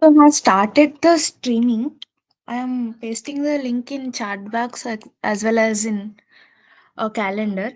So I have started the streaming. I am pasting the link in chat box as well as in a calendar.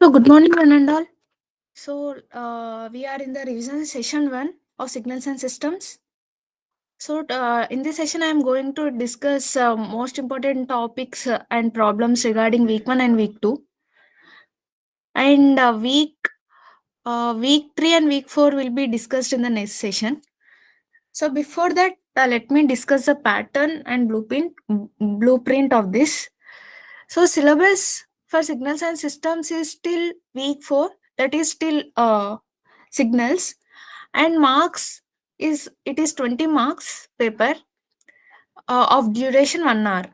So good morning, one and all. So we are in the revision session one of signals and systems. So in this session, I am going to discuss most important topics and problems regarding week one and week two, and week three and week four will be discussed in the next session. So before that, let me discuss the pattern and blueprint of this. So syllabus for signals and systems is still week 4, that is still signals, and marks is it is 20 marks paper of duration 1 hour.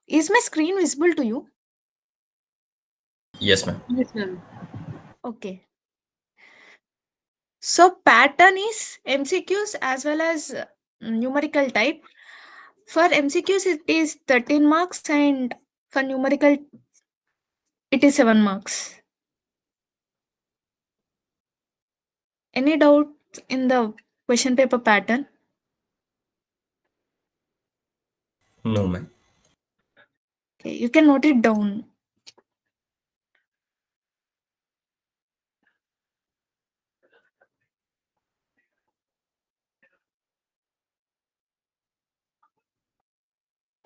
Is my screen visible to you? Yes, ma'am. Yes, ma'am. Okay. So pattern is MCQs as well as numerical type. For MCQs it is 13 marks, and for numerical it is 7 marks. Any doubt in the question paper pattern? No, ma'am. Okay, you can note it down.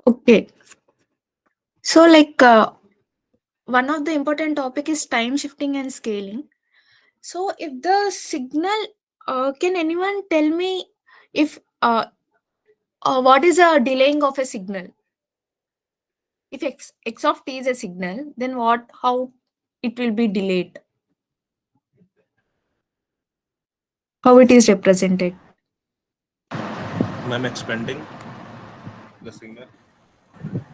Okay. So one of the important topic is time shifting and scaling. So if the signal, can anyone tell me if what is a delaying of a signal? If x of t is a signal, then how it will be delayed? How it is represented? Ma'am, expanding the signal.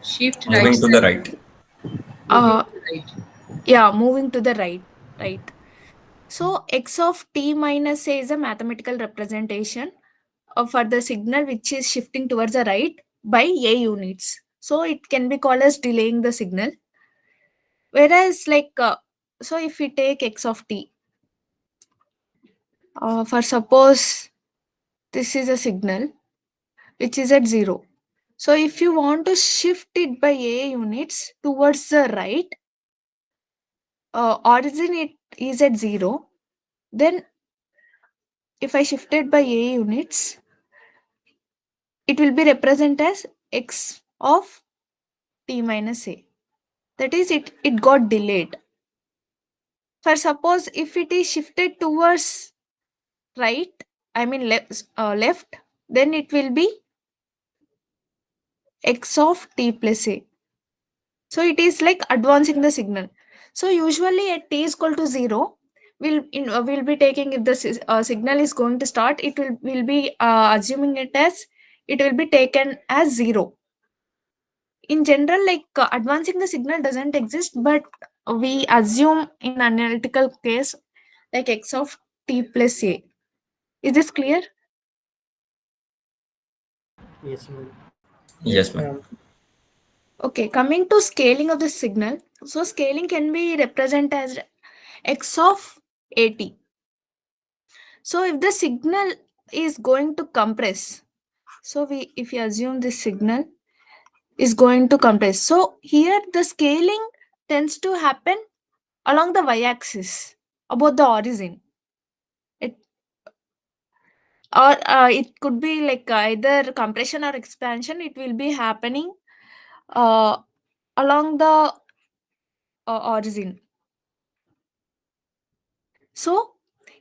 Shift right Moving to the side, right. moving Uh, to right. yeah, moving to the right, right. So x of t minus a is a mathematical representation for the signal which is shifting towards the right by a units. So it can be called as delaying the signal. Whereas so if we take x of t, for suppose this is a signal which is at 0. So if you want to shift it by a units towards the right, origin it is at 0, then if I shift it by a units, it will be represented as x of t minus a. That is, it got delayed. For suppose if it is shifted towards right, I mean left, then it will be x of t plus a. So it is like advancing the signal. So usually at t is equal to 0, we'll be taking, if the signal is going to start, it will be assuming it as, it will be taken as 0. In general, advancing the signal doesn't exist, but we assume in analytical case like x of t plus a. Is this clear? Yes, ma'am. Yes, ma'am. Okay, coming to scaling of the signal. So scaling can be represented as x of at. So if the signal is going to compress, so we if you assume this signal is going to compress, so here the scaling tends to happen along the y-axis about the origin. It or it could be like either compression or expansion. It will be happening uh, along the origin. So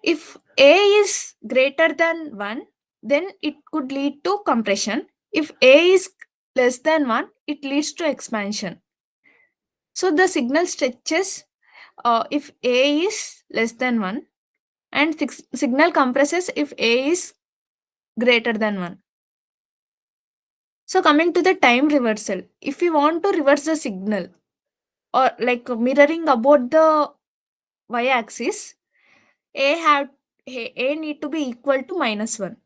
if a is greater than 1, then it could lead to compression. If A is less than 1, it leads to expansion. So the signal stretches if A is less than 1, and signal compresses if A is greater than 1. So coming to the time reversal, if we want to reverse the signal or like mirroring about the y-axis, A need to be equal to -1.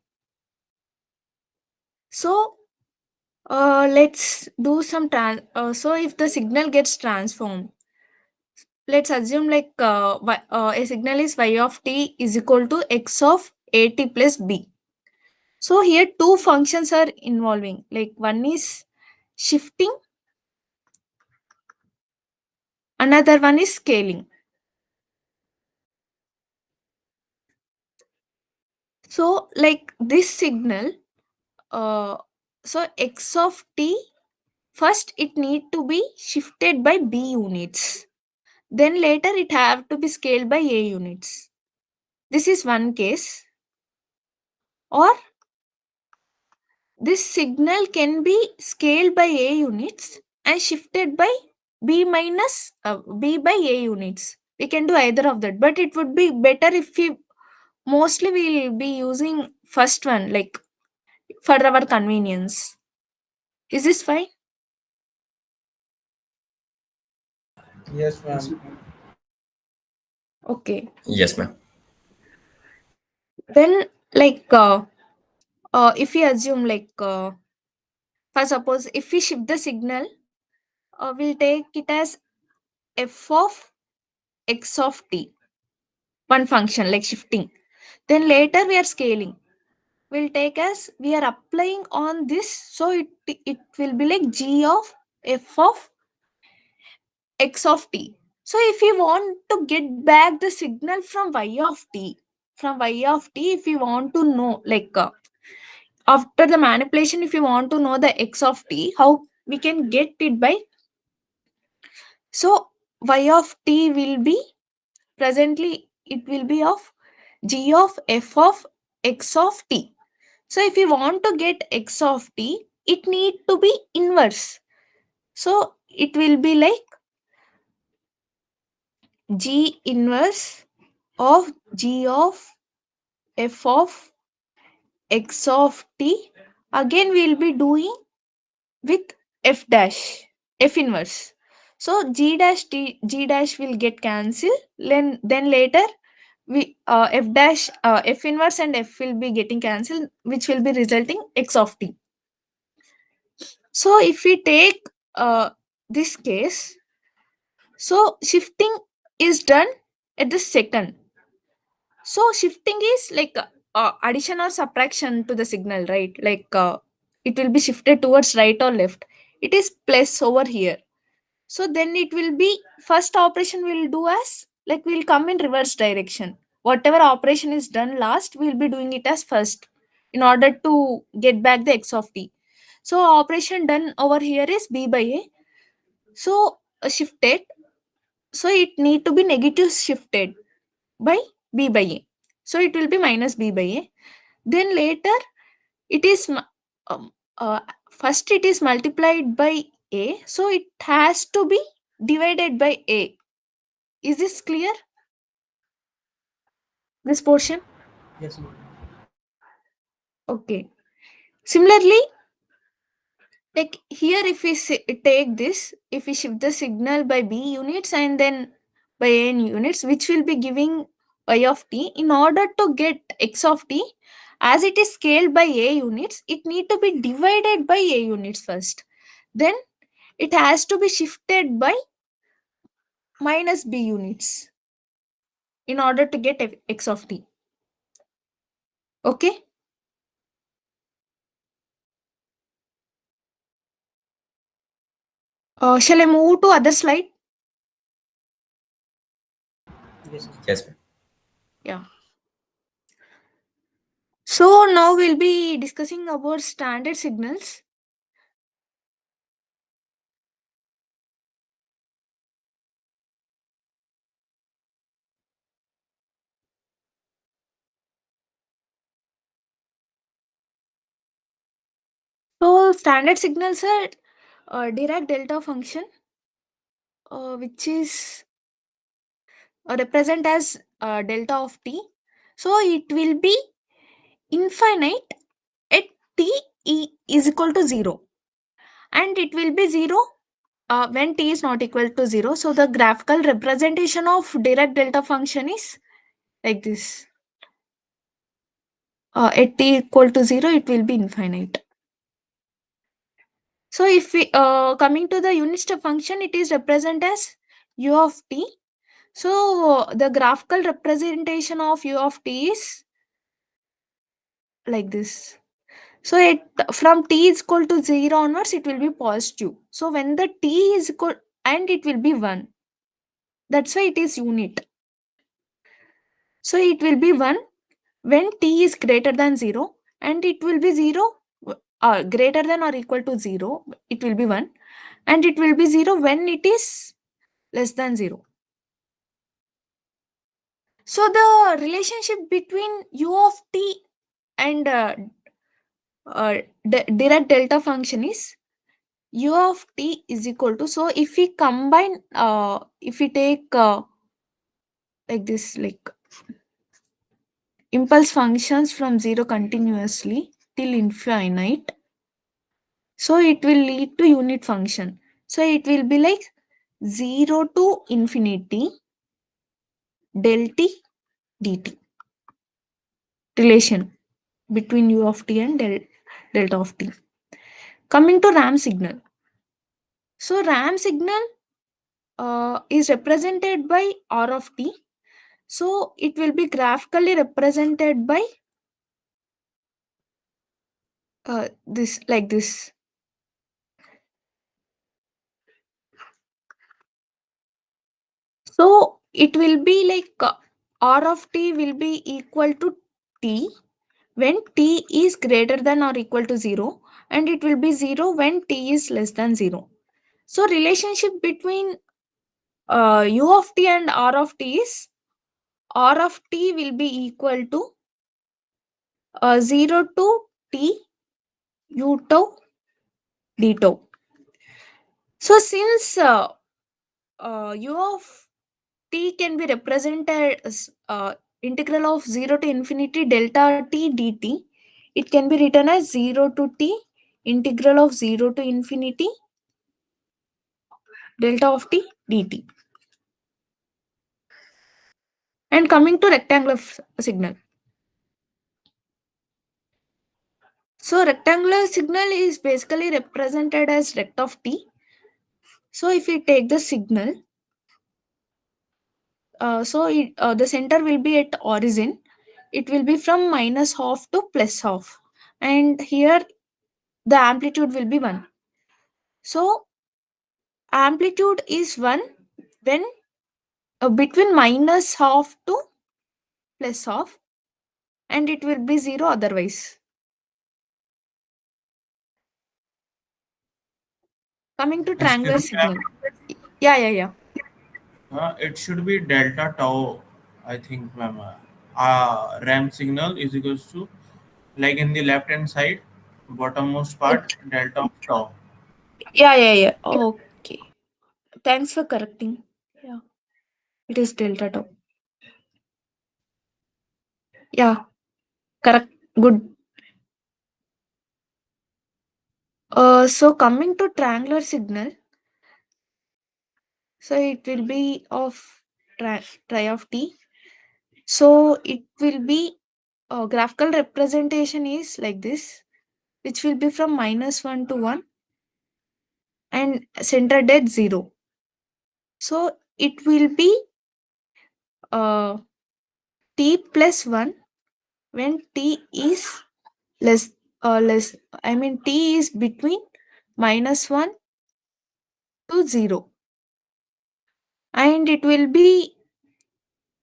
So let's do some so if the signal gets transformed, let's assume like a signal is y of t is equal to x of at plus b. So here two functions are involving, like one is shifting, another one is scaling. So like this signal, uh, so x of t, first it need to be shifted by b units. Then later it have to be scaled by a units. This is one case. Or this signal can be scaled by a units and shifted by b by a units. We can do either of that, but it would be better if we mostly we'll be using first one, like for our convenience. Is this fine? Yes, ma'am. Okay. Yes, ma'am. Then like if we assume like for suppose if we shift the signal, we'll take it as f of x of t, one function like shifting. Then later we are scaling. We'll take as we are applying on this, so it will be like g of f of x of t. So if you want to get back the signal from y of t, if you want to know like after the manipulation, if you want to know the x of t, how we can get it by, so y of t will be presently it will be of g of f of x of t. So if you want to get x of t, it need to be inverse. So it will be like g inverse of g of f of x of t. Again we'll be doing with f dash, f inverse. So g dash will get cancelled. Then later we f dash f inverse and f will be getting cancelled, which will be resulting x of t. So if we take this case, so shifting is done at the second. So shifting is like addition or subtraction to the signal, right? Like it will be shifted towards right or left. It is plus over here. So then it will be first operation will do as like we'll come in reverse direction. Whatever operation is done last, we'll be doing it as first in order to get back the x of t. So operation done over here is b by a. So shifted. So it need to be negative shifted by b by a. So it will be minus b by a. Then later it is um, uh, first it is multiplied by a. So it has to be divided by a. Is this clear? This portion? Yes, ma'am. Okay. Similarly, like here if we take this, if we shift the signal by b units and then by n units, which will be giving y of t, in order to get x of t, as it is scaled by a units, it need to be divided by a units first. Then it has to be shifted by minus b units in order to get x of t. Okay. Shall I move to other slide? Yes, ma'am. Yes, ma'am. Yeah. So now we'll be discussing about standard signals. So standard signals are Dirac delta function, which is represent as delta of t. So it will be infinite at is equal to 0, and it will be 0 when t is not equal to 0. So the graphical representation of Dirac delta function is like this. At t equal to 0, it will be infinite. So if we coming to the unit step function, it is represented as u of t. So the graphical representation of u of t is like this. So it from t is equal to 0 onwards, it will be positive. So when the t is equal, and it will be 1. That's why it is unit. So it will be 1 when t is greater than 0, and it will be 0 greater than or equal to 0, it will be 1, and it will be 0 when it is less than 0. So the relationship between u of t and Dirac delta function is u of t is equal to, so if we combine, if we take like this, like impulse functions from 0 continuously till infinite, so it will lead to unit function. So it will be like 0 to infinity del t dt, relation between u of t and delta of t. Coming to RAM signal. So RAM signal is represented by R of t. So it will be graphically represented by this, like this. So it will be like R of t will be equal to t when t is greater than or equal to 0, and it will be 0 when t is less than 0. So relationship between u of t and R of t is R of t will be equal to 0 to t u tau d tau. So since u of t can be represented as integral of 0 to infinity delta t dt, it can be written as 0 to t integral of 0 to infinity delta of t dt. And coming to rectangular signal. So rectangular signal is basically represented as rect of t. So if we take the signal, the center will be at origin. It will be from minus half to plus half, and here the amplitude will be 1. So amplitude is 1 when between minus half to plus half, and it will be 0 otherwise. Coming to triangular Excuse me, signal. Yeah. it should be delta tau, I think, ma'am. RAM signal is equals to, like in the left hand side, bottommost part, Okay. delta of tau. Yeah. Okay. Thanks for correcting. Yeah. It is delta tau. Yeah. Correct. Good. So coming to triangular signal, so it will be of tri of t. So it will be graphical representation is like this, which will be from minus 1 to 1 and centered at 0. So it will be uh, t plus 1 when t is less, I mean t is between minus 1 to 0, and it will be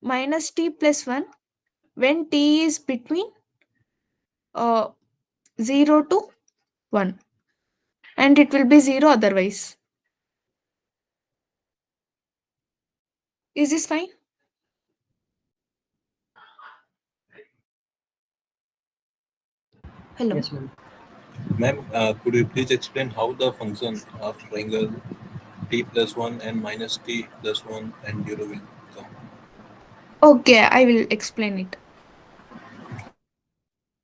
minus t plus 1 when t is between uh, 0 to 1, and it will be 0 otherwise. Is this fine? Hello. Yes, ma'am. Ma'am, could you please explain how the function of triangle t plus 1 and minus t plus 1 and 0 will come? Okay, I will explain it.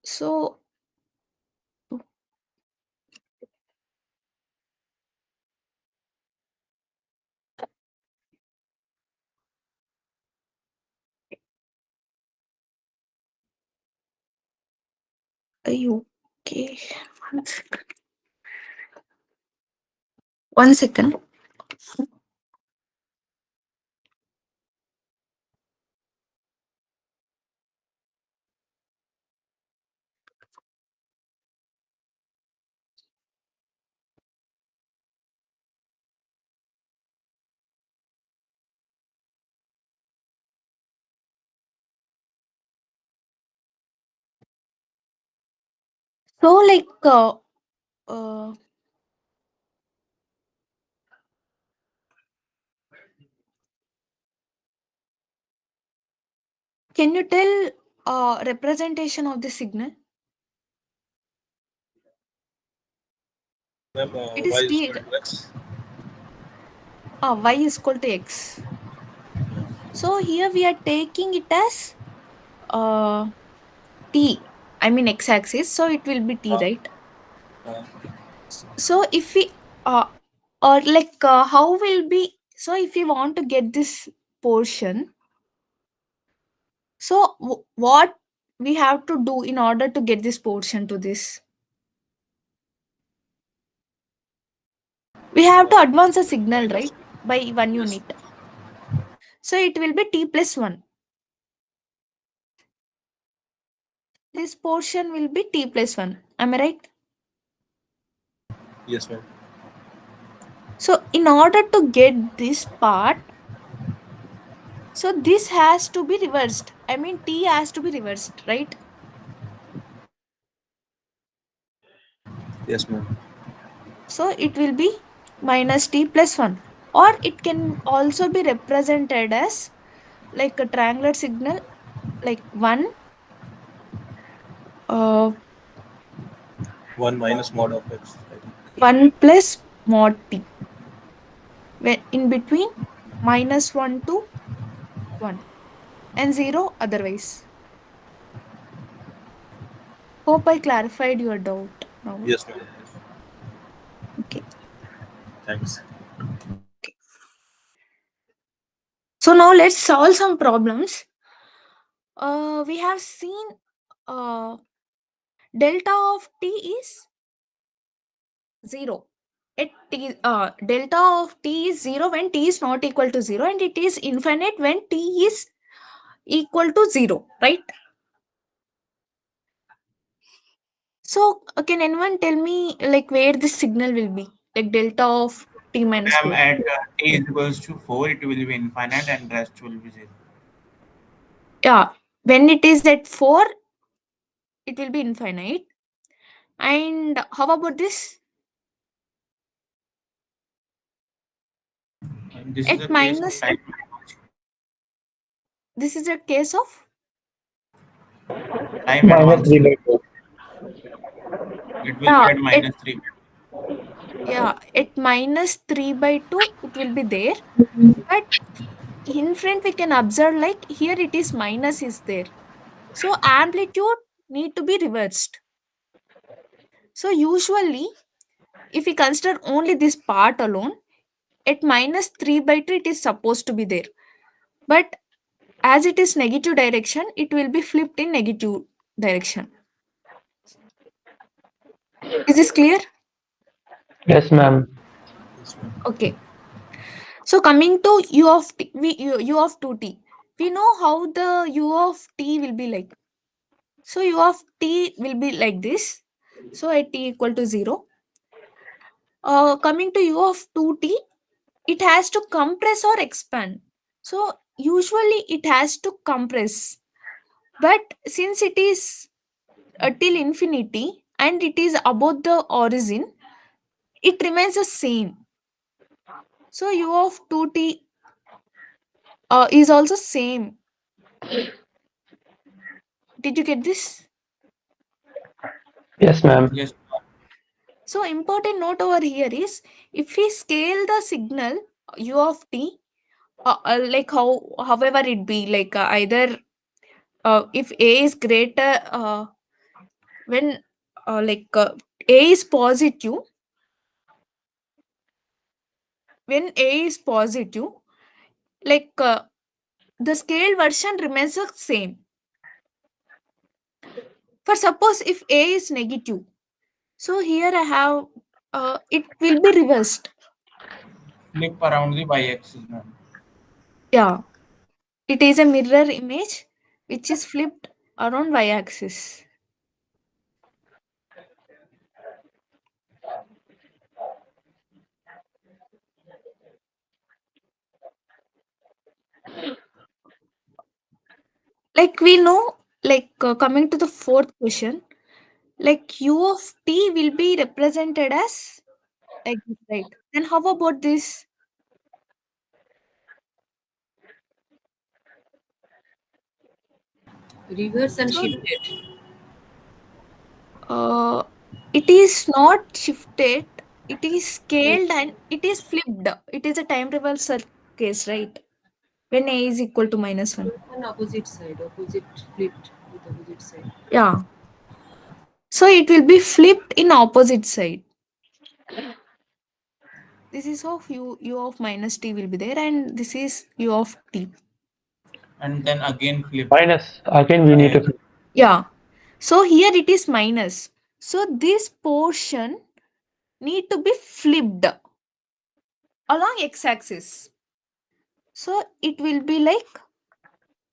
So are you okay? One second. One second. So like uh can you tell representation of the signal? Ma'am, It y is is t. equal to x. Y is equal to x. So here we are taking it as uh t. I mean x-axis. So it will be t, right? Uh, So if we or like how will be, so if we want to get this portion, so what we have to do in order to get this portion to this, we have to advance a signal, minus right, by 1 yes, unit. So it will be t plus 1. This portion will be t plus 1. Am I right? yes, ma'am. So in order to get this part, so this has to be reversed. I mean t has to be reversed, right? Yes, ma'am. So it will be minus t plus 1. Or it can also be represented as like a triangular signal, like 1 uh, 1 minus mod of x, I think. 1 plus mod t, where in between minus 1 to 1 and 0 otherwise. Hope I clarified your doubt now. Yes, ma'am. Okay. Thanks. So now let's solve some problems. We have seen uh, delta of t is 0. Delta of t is 0 when t is not equal to 0, and it is infinite when t is equal to 0, right? So can anyone tell me like where this signal will be, like delta of t minus 4? At t is equals to 4, it will be infinite and rest will be 0. Yeah, when it is at 4, it will be infinite. And how about this? And this is At a case of minus, time. this is a case of, Time minus advance. 3 by 4. It will be yeah, at minus 3. at minus 3 by 2, it will be there. But in front we can observe like here it is minus is there. So amplitude need to be reversed. So usually if we consider only this part alone, at minus 3 by 2 it is supposed to be there. But as it is negative direction, it will be flipped in negative direction. Is this clear? Yes, ma'am. Yes, ma'am. Okay. So coming to u of t, u of 2t, we know how the u of t will be like. So u of t will be like this. So at t equal to 0. Coming to u of 2t, it has to compress or expand. So usually it has to compress. But since it is till infinity and it is above the origin, it remains the same. So u of 2t is also same. Did you get this? Yes, ma'am. Yes. So important note over here is, if we scale the signal u of t, like however it be, like either if a is greater, when like a is positive, when a is positive, like the scale version remains the same. For suppose if a is negative, so here I have it will be reversed. Flip around the y-axis, ma'am. Yeah, it is a mirror image which is flipped around y-axis. Like we know, like coming to the fourth question, like u of t will be represented as like this, right? Then how about this? Reverse and So shifted. uh, it is not shifted, it is scaled Flipped. and it is flipped. It is a time reversal case, right? When a is equal to -1. On opposite side, opposite flipped with opposite side. Yeah. So it will be flipped in opposite side. This is of u of minus t will be there, and this is u of t. And then again flip. Minus. Again, we need to. Yeah. So here it is minus. So this portion need to be flipped along x-axis. So it will be like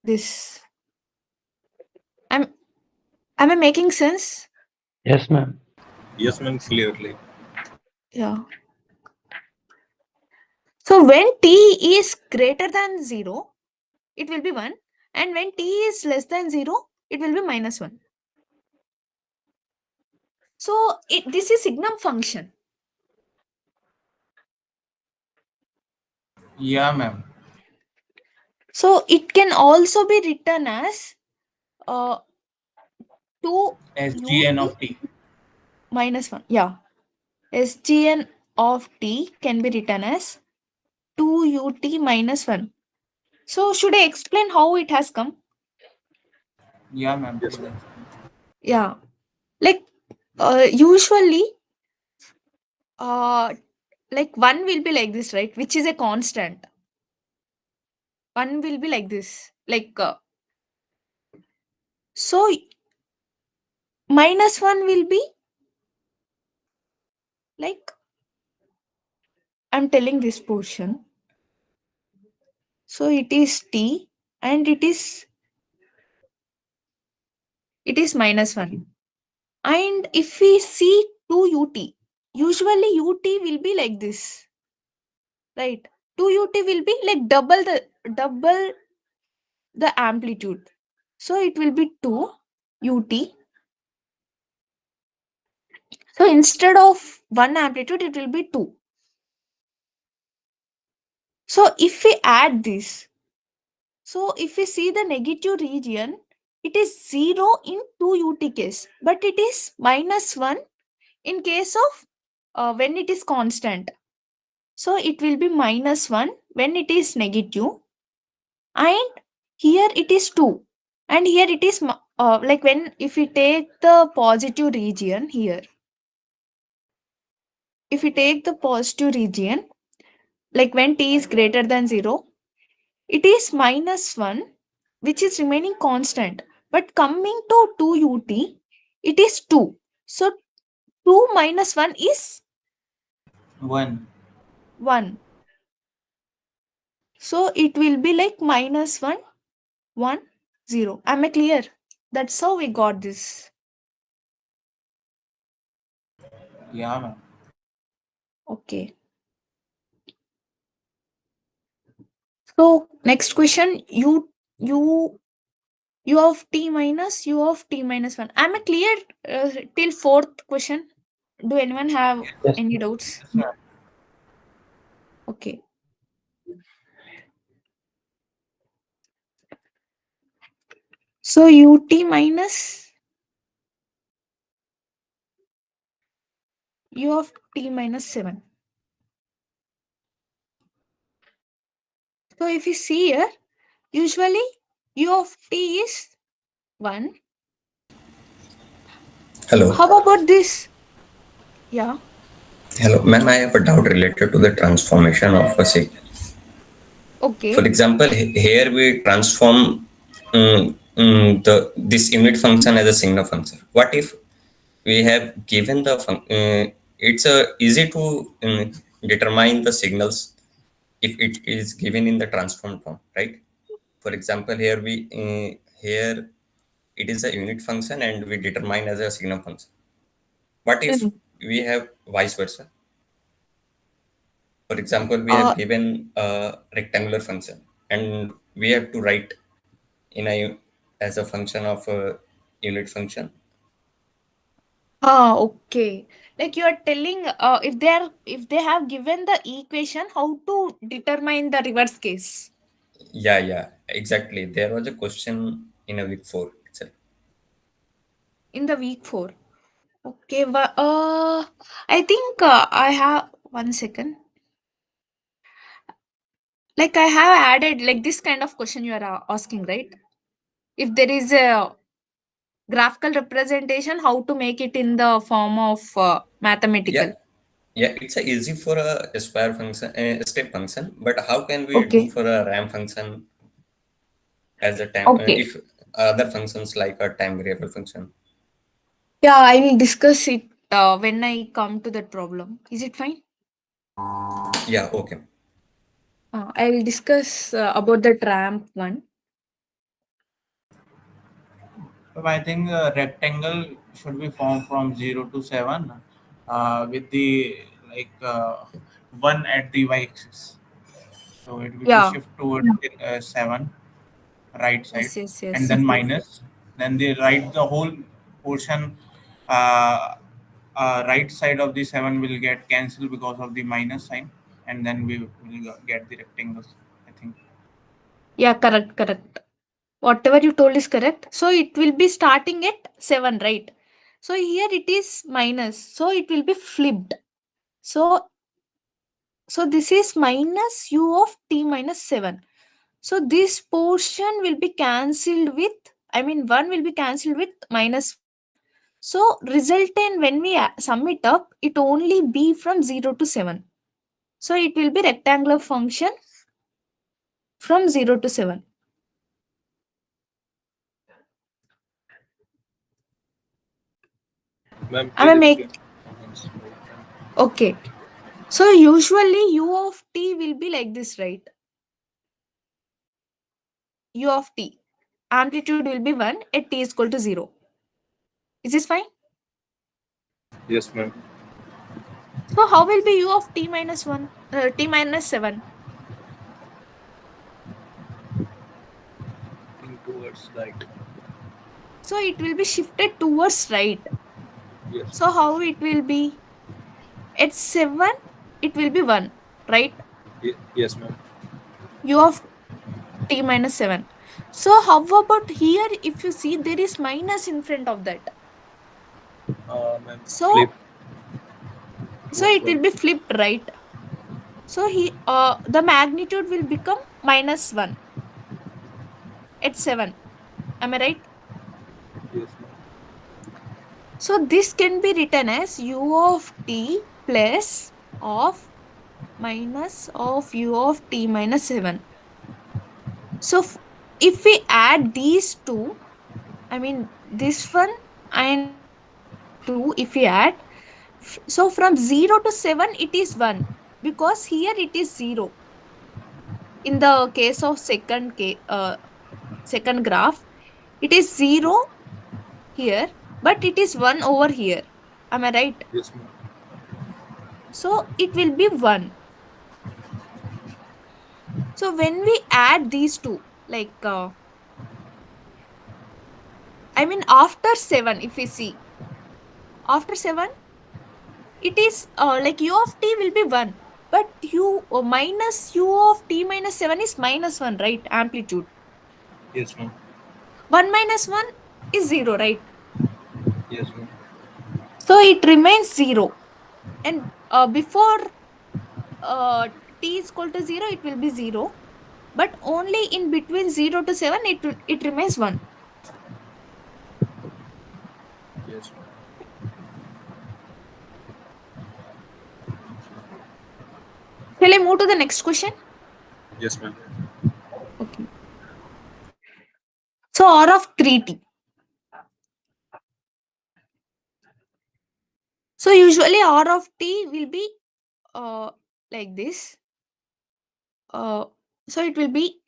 this. Am I making sense? Yes, ma'am. Yes, ma'am, clearly. Yeah. So when t is greater than 0, it will be 1. And when t is less than 0, it will be -1. So this is signum function. Yeah, ma'am. So it can also be written as uh, 2 SGN ut of t. -1. Yeah. Sgn of t can be written as 2 ut -1. So should I explain how it has come? Yeah, ma'am. Yes, Please ma'am. explain. Yeah. Like usually uh like 1 will be like this, right? Which is a constant. 1 will be like this. Like so -1 will be like, I'm telling this portion. So it is t and it is -1. And if we see 2 ut, usually ut will be like this, right? 2 ut will be like double the amplitude. So it will be 2 ut. So instead of 1 amplitude, it will be 2. So if we add this, so if we see the negative region, it is 0 in 2 ut case, but it is -1 in case of when it is constant. So it will be -1 when it is negative, and here it is 2, and here it is like when if we take the positive region here, if we take the positive region, like when t is greater than 0, it is -1 which is remaining constant, but coming to 2 ut, it is 2. So 2 -1 is 1. 1. So it will be like -1 1 0. Am I clear? That's how we got this. Yeah, ma'am. Okay. So next question, u of t minus u of t minus 1. Am I clear till fourth question? Do anyone have Yes, any ma'am. doubts? Yes, ma'am. Okay. So ut minus u of t minus 7. So if you see here, usually u of t is 1. Hello. How about this? Yeah. Hello, ma'am. I have a doubt related to the transformation of a signal. Okay. For example, here we transform this unit function as a signal function. What if we have given the it's easy to determine the signals if it is given in the transform form, right? For example, here it is a unit function and we determine as a signal function. What if we have vice versa? For example, we have given a rectangular function and we have to write in a as a function of a unit function. Okay. Like you are telling, if they have given the equation, how to determine the reverse case. Yeah, exactly. There was a question in a week 4 itself. In the week 4. Okay. I think I have 1 second. Like I have added like this kind of question you are asking, right? If there is a graphical representation, how to make it in the form of mathematical. Yeah, it's a easy for a square function, a step function, but how can we do Okay. for a RAM function as a time Okay. if other functions like a time variable function? Yeah, I will discuss it when I come to that problem. Is it fine? Yeah, okay. I will discuss about the ramp one. I think a rectangle should be formed from 0 to 7 with the 1 at the y-axis. So it will be Yeah. shift towards 7 right side Yes. and then minus. Then they write the whole portion right side of the 7 will get cancelled because of the minus sign, and then we will get the rectangles, I think. Yeah, correct. Whatever you told is correct. So it will be starting at 7, right? So here it is minus. So it will be flipped. So this is minus u of t minus 7. So this portion will be cancelled with, 1 will be cancelled with minus. So resultant when we sum it up, it only be from 0 to 7. So it will be rectangular function from 0 to 7. Ma'am, Am I please make explain. okay? So usually u of t will be like this, right? U of t amplitude will be 1 at t is equal to 0. Is this fine? Yes, ma'am. So how will be u of t minus 1, t minus 7? Towards right. So it will be shifted towards right. Yes. So how it will be? At 7, it will be 1, right? Yes, ma'am. U of t minus 7. So how about here? If you see, there is minus in front of that. Ma'am, So flip. so it will be flipped, right? So the magnitude will become minus 1 at 7. Am I right? Yes, ma'am. So this can be written as u of t plus of minus of u of t minus 7. So if we add these two, this one and this two, if we add, so from 0 to 7 it is 1 because here it is 0. In the case of second graph, it is 0 here, but it is 1 over here. Am I right? Yes, ma'am. So it will be 1. So when we add these two, like after 7, if we see, after 7, it is like u of t will be 1, but minus u of t minus 7 is minus 1, right? Amplitude. Yes, ma'am. 1 minus 1 is 0, right? Yes, ma'am. So it remains 0. and before t is equal to 0, it will be 0, but only in between 0 to 7 it remains 1. Yes. Shall I move to the next question? Yes, ma'am. Okay. So R of 3t. So usually R of t will be like this. So it will be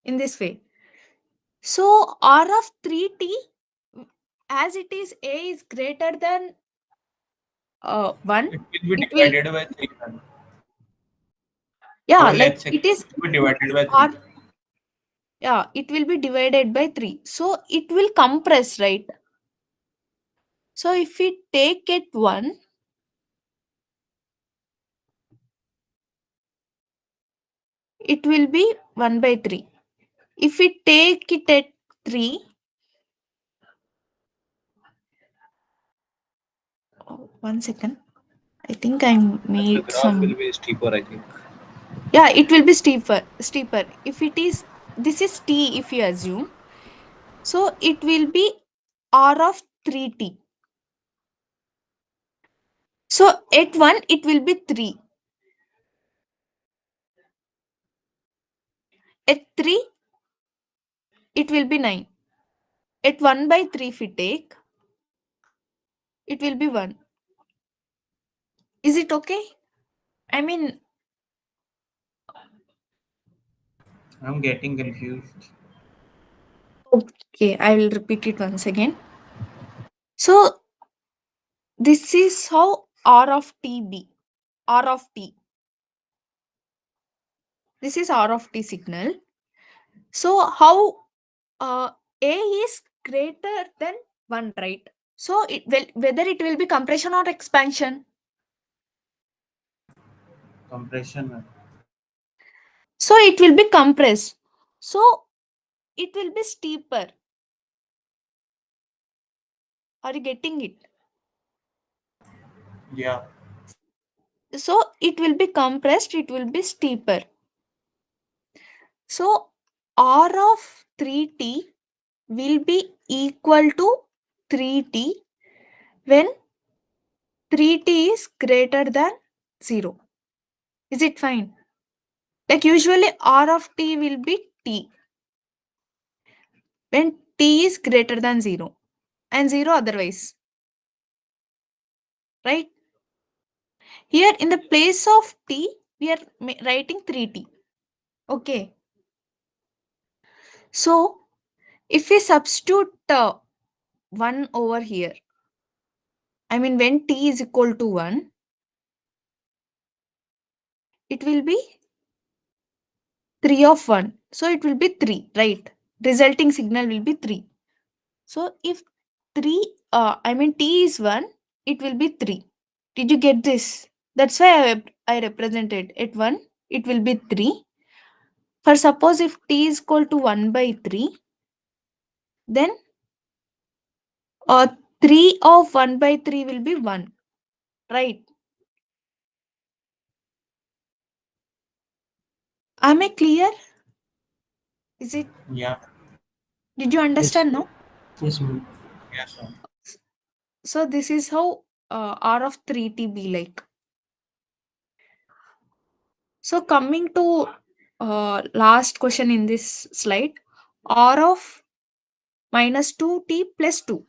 in this way. So R of 3t, as it is a is greater than 1, It will be it will, divided by 3. yeah, Or like let's say it is it will be divided by 3. R, yeah, it will be divided by 3. So it will compress, right? So if we take it 1, it will be 1 by 3. If we take it at 3, oh, 1 second. I think I The made graph will some. be steeper, I think. Yeah, it will be steeper. If it is, this is t if you assume. So it will be R of 3t. So at 1, it will be 3. At 3, it will be 9. At 1 by 3, if we take, it will be 1. Is it okay? I mean, I'm getting confused. okay, I will repeat it once again. So this is how R of t be. R of t. This is R of t signal. So how A is greater than 1, right? So it will, whether it will be compression or expansion. Compression. So it will be compressed. So it will be steeper. Are you getting it? Yeah. So it will be compressed, it will be steeper. So R of 3t will be equal to 3t when 3t is greater than 0. Is it fine? Like usually R of t will be t when t is greater than 0 and 0 otherwise. Right? Here in the place of t, we are writing 3t. Okay. So if we substitute 1 over here, I mean when t is equal to 1, it will be 3 of 1. So it will be 3, right? Resulting signal will be 3. So if 3, I mean t is 1, it will be 3. Did you get this? That's why I represented at 1, it will be 3. For suppose if t is equal to 1 by 3, then 3 of 1 by 3 will be 1, right? Am I clear? Is it? Yeah. Did you understand? No. Yes, ma'am. Yes. Sir. So this is how R of 3t be like. So coming to last question in this slide, R of minus 2t plus 2.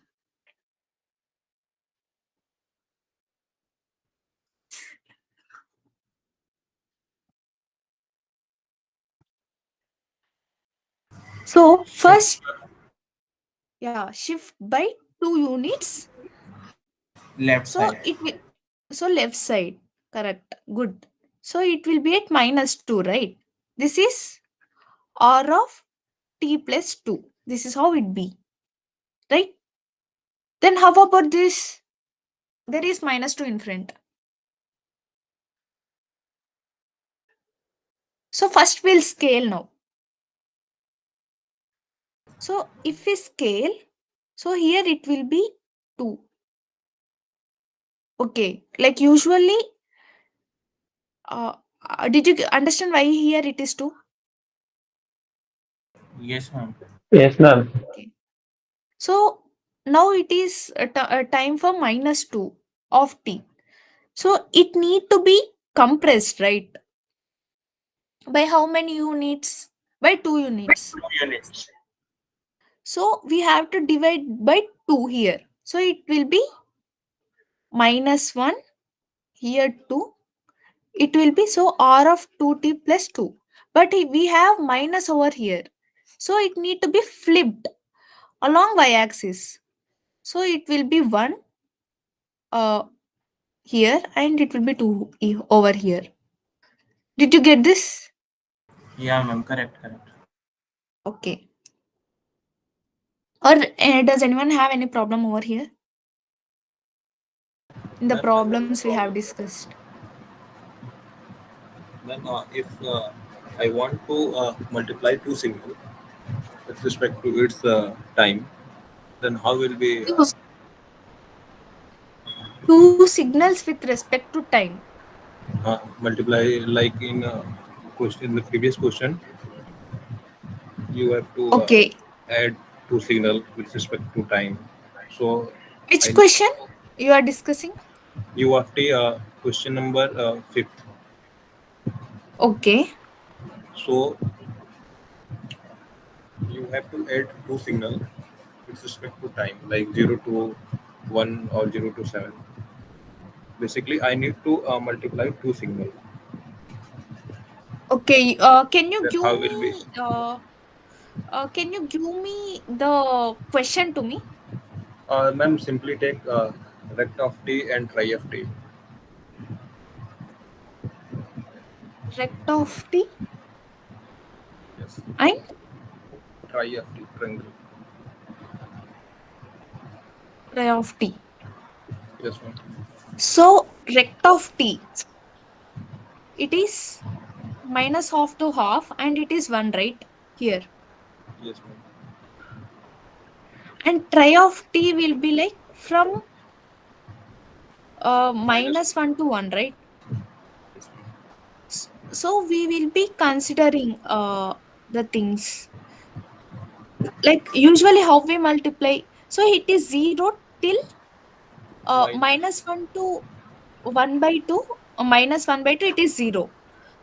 So first, yeah, shift by 2 units. Left So side. it will, so left side, correct, good. So it will be at minus 2, right? This is R of t plus 2. This is how it be, right? Then how about this? There is minus 2 in front. So first we'll scale now. So if we scale, so here it will be 2. Okay, like usually, did you understand why here it is 2? Yes, ma'am. Yes, ma'am. Okay. So now it is a time for -2 of t. So it need to be compressed, right? By how many units? By 2 units. So we have to divide by 2 here. So it will be -1 here 2. It will be so r of 2t plus 2. But we have minus over here. So it need to be flipped along y-axis. So it will be 1 here and it will be 2 over here. Did you get this? Yeah, ma'am. Correct. Okay. Or does anyone have any problem over here? In the Ma'am, problems we have discussed. Ma'am, if I want to multiply two signals with respect to its time, then how will be Two signals with respect to time. multiply, like in question, in the previous question, you have to Okay. add two signal with respect to time. So Which I question you are discussing? UFT question number 5th. Okay. So you have to add two signal with respect to time, like 0 to 1 or 0 to 7. Basically, I need to multiply two signal. Okay. Can you Then give how will be? me the question to me? Ma'am, simply take rect of t and tri of t. Rect of t Yes, and tri of t, triangle. tri of t. Yes, ma'am. So rect of t, it is minus half to half and it is 1, right? Here. Yes, ma'am. And tri of t will be like from Minus. minus 1 to 1, right? Yes, ma'am. So we will be considering the things like usually how we multiply. So it is 0 till minus 1 to 1 by 2, minus 1 by 2, it is 0.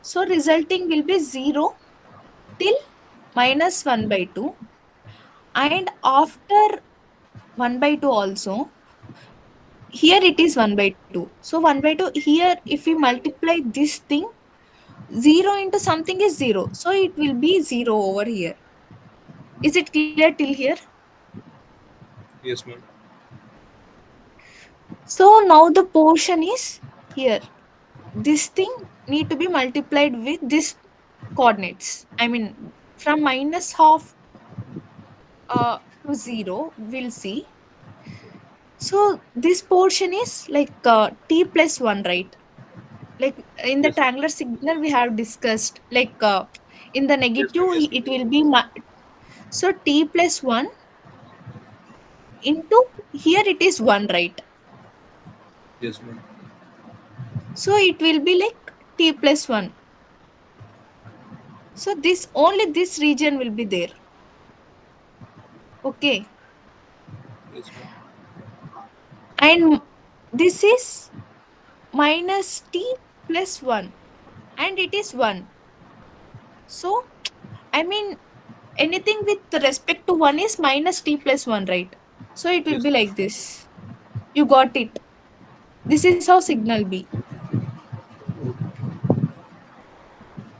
So resulting will be 0 till minus 1 by 2. And after 1 by 2 also, here it is 1 by 2. So 1 by 2 here, if we multiply this thing, 0 into something is 0. So it will be 0 over here. Is it clear till here? Yes, ma'am. So now the portion is here. This thing need to be multiplied with this coordinates. I mean, from minus half to 0, we'll see. So this portion is like t plus 1, right? Like in the Yes, triangular signal we have discussed, like in the yes, negative ma'am. Yes, it ma'am. will be so t plus 1 into here it is 1, right? Yes, ma'am. So it will be like t plus 1. So this only this region will be there. Okay. Yes, ma'am. And this is minus t plus 1 and it is 1. So I mean anything with respect to 1 is minus t plus 1, right? So it will Yes, be like this. You got it. This is how signal be.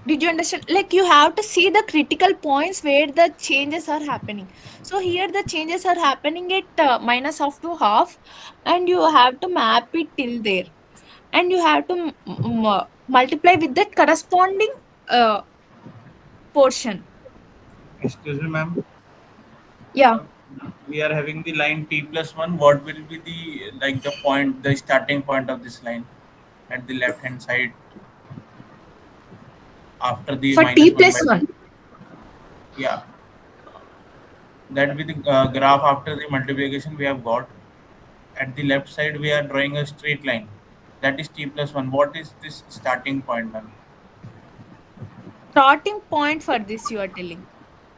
Did you understand? Like you have to see the critical points where the changes are happening. So here the changes are happening at minus half to half, and you have to map it till there, and you have to multiply with that corresponding uh, portion. Excuse me, ma'am. Yeah. We are having the line t plus 1. What will be the point, the starting point of this line at the left hand side after the For minus t 1 plus by 1. yeah, that will be the graph after the multiplication we have got. at the left side we are drawing a straight line, that is t plus 1. What is this starting point, ma'am? Starting point for this you are telling.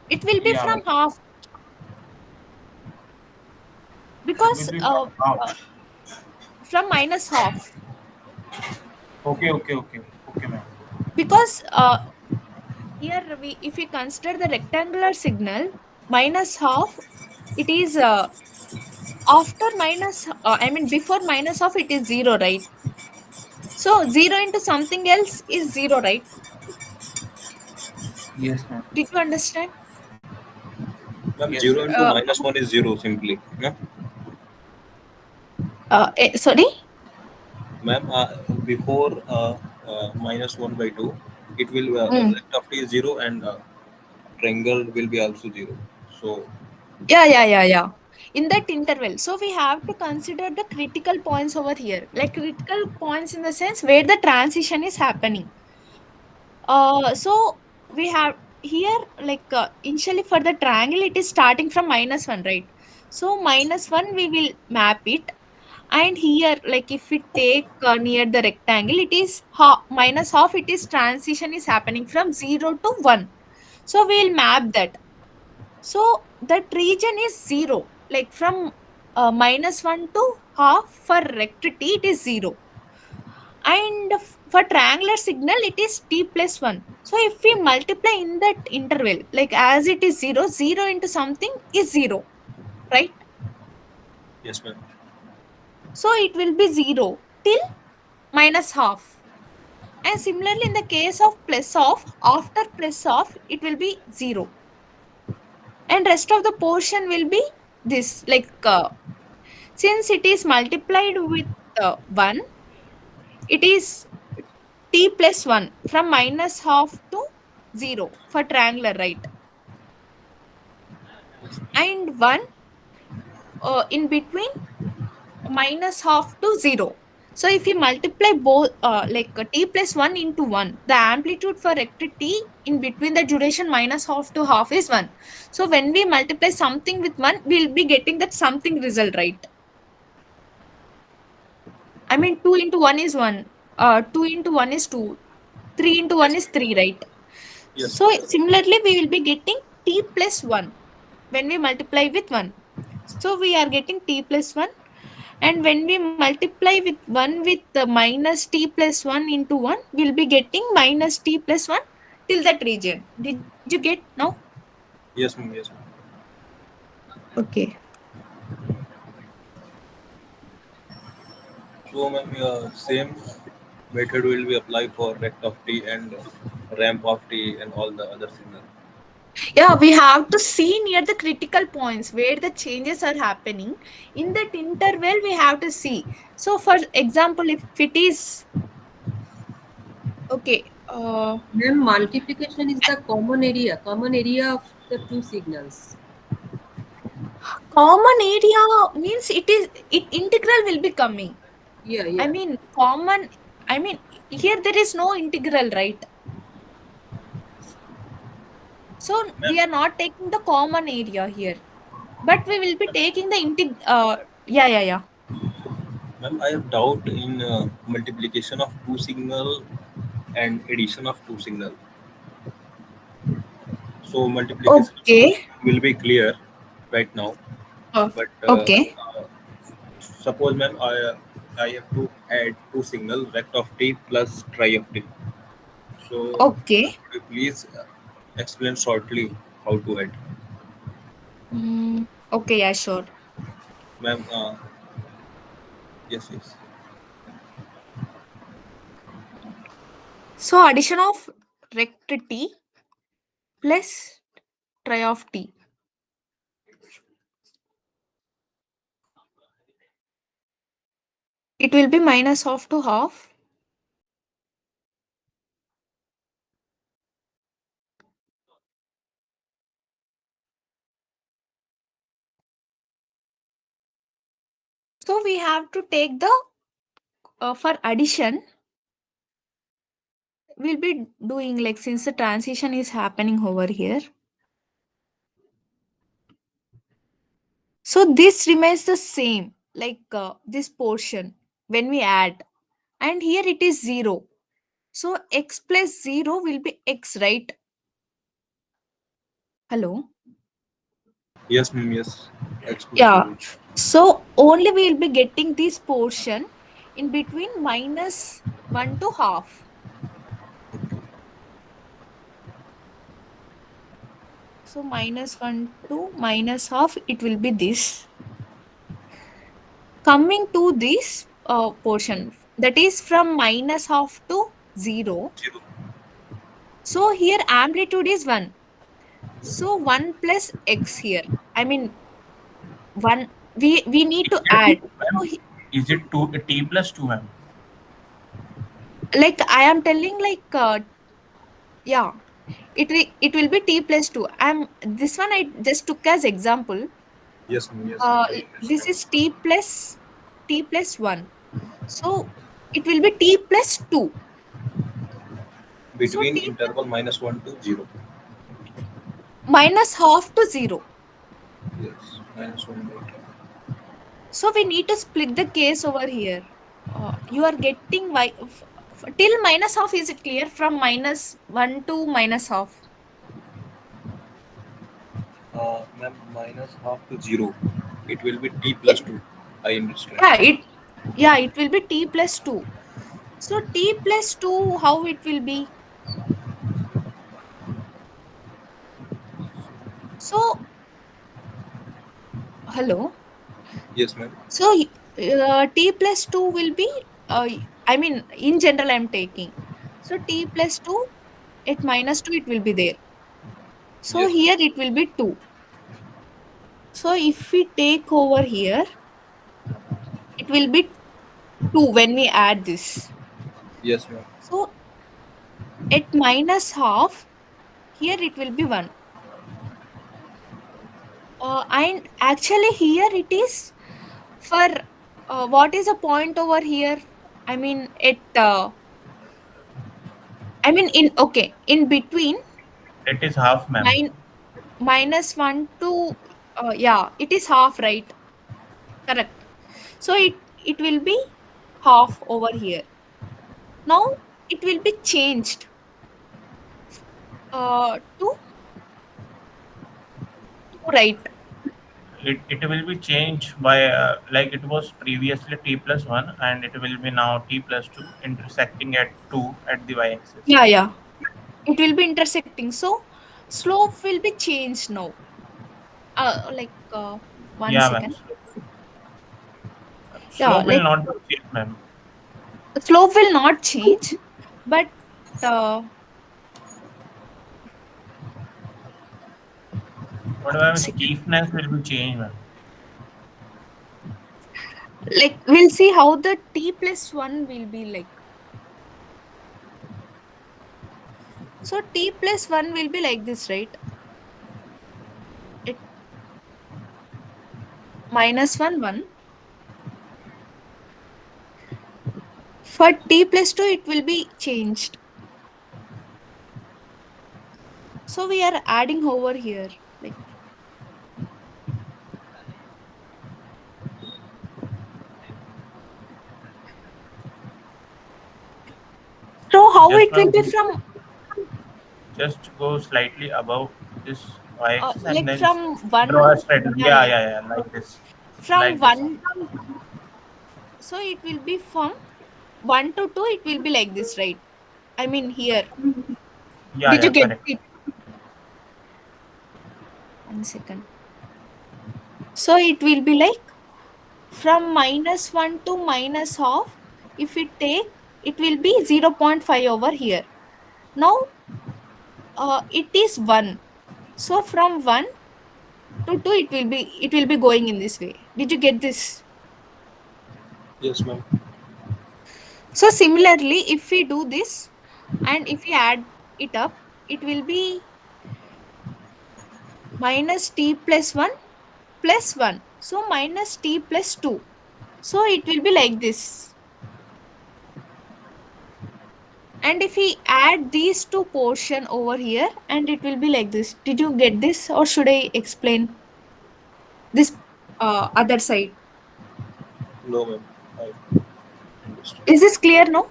It will be Yeah, from ma'am. half It because will be from half. from minus half Okay, okay, okay, okay, ma'am. because here we if we consider the rectangular signal minus half, it is after minus I mean before minus half it is 0, right? So 0 into something else is 0, right? Yes, ma'am. Did you understand? Ma'am, Yes, 0 yes. into minus 1 is 0 simply. No? Sorry. Ma'am, before minus 1 by 2, it will Mm. left of t is 0 and triangle will be also 0. So, Yeah. In that interval, so we have to consider the critical points over here, like critical points in the sense where the transition is happening. So we have here like initially for the triangle it is starting from minus 1, right? So minus 1 we will map it, and here like if we take near the rectangle it is minus half, it is transition is happening from 0 to 1. So we will map that. So that region is 0, like from minus 1 to half for rectity it is 0, and for triangular signal it is t plus 1. So if we multiply in that interval, like as it is 0, 0 into something is 0, right? yes, ma'am. So it will be 0 till minus half. And similarly in the case of plus of, after plus of it will be 0, and rest of the portion will be this, like since it is multiplied with 1, it is t plus 1 from minus half to 0 for triangular, right? And 1 in between minus half to 0. So if you multiply both like t plus 1 into 1, the amplitude for rector t in between the duration minus half to half is 1. So when we multiply something with 1, we'll be getting that something result, right? I mean 2 into 1 is 1, 2 into 1 is 2, 3 into 1 Yes, is 3, right? yes, So similarly we will be getting t plus 1 when we multiply with 1. So we are getting t plus 1, and when we multiply with 1 with the minus t plus 1 into 1, we'll be getting minus t plus 1 till that region. Did you get now? yes, ma'am. Yes, ma'am. Okay. So, ma'am, same method will be applied for rect of t and ramp of t and all the other signal. Yeah, we have to see near the critical points where the changes are happening. In that interval, we have to see. So, for example, if it is okay, Ma'am, multiplication is the common area of the two signals. common area means it integral will be coming. Yeah, I yeah. mean, common, I mean, here there is no integral, right? So Ma'am, we are not taking the common area here, but we will be taking the yeah. ma'am, I have doubt in multiplication of two signal and addition of two signal. So multiplication of two Okay. will be clear right now. Uh, But okay. suppose, ma'am, I have to add two signal rect of t plus tri of t. So Okay. could you please explain shortly how to add, Okay, yeah, sure. ma'am? Yes, yes. So addition of rector t plus tri of t. It will be minus half to half. So we have to take the for addition. We'll be doing like since the transition is happening over here. So this remains the same. like this portion when we add, and here it is 0. So x plus 0 will be x, right? Hello? Yes, ma'am. Yes. X plus Yeah. 0. So only we will be getting this portion in between -1 to half. So -1 to -half, it will be this. Coming to this portion, that is from -half to 0. 0. So here amplitude is 1. So 1 plus x here. I mean, 1, we need to add. So Is it 2 t plus 2, ma'am? like I am telling, like yeah, it will be t plus 2. This one I just took as example. Yes, ma'am. Yes. I This understand. is t plus 1. So it will be t plus 2. So Between t interval -1 to 0. -half to 0. Yes. -1 by 10. So we need to split the case over here. You are getting till -half. Is it clear? From -1 to -half. Ma'am, -half to 0. It will be t plus 2. I understand. It will be t plus 2. So t plus 2, how it will be? So hello. Yes, ma'am. So t plus 2 will be, I mean, in general I'm taking. So t plus 2 at -2 it will be there. So Yes. here it will be 2. So if we take over here, it will be 2 when we add this. Yes, ma'am. So at -half, here it will be 1. And actually here it is for what is the point over here? I mean in between It is half, ma'am. -1 to it is half, right? Correct. So it will be half over here. Now it will be changed to 2, right? It will be changed by like it was previously t plus 1, and it will be now t plus 2 intersecting at 2 at the y-axis. Yeah. It will be intersecting. So slope will be changed now. Like one Yeah, ma'am. second. Slope will Like not be changed, ma'am. slope will not change, but uh, But ma'am, steepness will be changed, ma'am. like we'll see how the t plus 1 will be like. So t plus 1 will be like this, right? It -1 1. For t plus 2 it will be changed. So we are adding over here, like so how Yes, it will be ma'am. from Just go slightly above this y-axis and like then from 1 draw a straight. yeah. Yeah, like this. From Like this. 1, so it will be from 1 to 2, it will be like this, right? I mean here. Did you get Correct. it? 1 second. So it will be like from -1 to -half. If we take, it will be 0.5 over here. Now it is 1. So from 1 to 2, it will be going in this way. Did you get this? Yes, ma'am. So similarly, if we do this and if we add it up, it will be -t plus 1 plus 1. So -t plus 2. So it will be like this. And if we add these two portion over here, and it will be like this. Did you get this, or should I explain this other side? No, ma'am. I understand. Is this clear? No,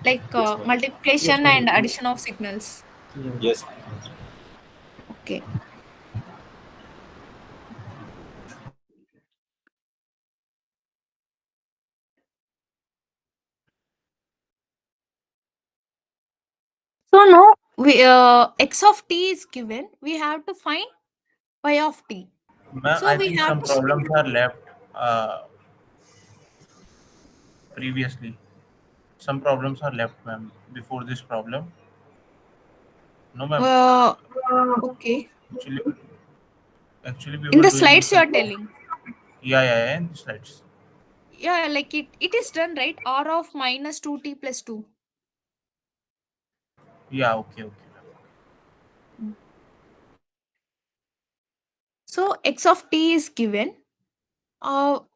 like Yes, ma'am. multiplication and addition of signals. Yes. Okay. So now we x of t is given. We have to find y of t. Ma'am, So I we think have some to problems are left previously. Some problems are left, ma'am, before this problem. No, ma'am. okay. Actually, we In were the doing slides you some. are telling. Yeah, in the slides. Yeah, like it is done, right? R of minus 2t plus 2. Yeah, okay. So x of t is given.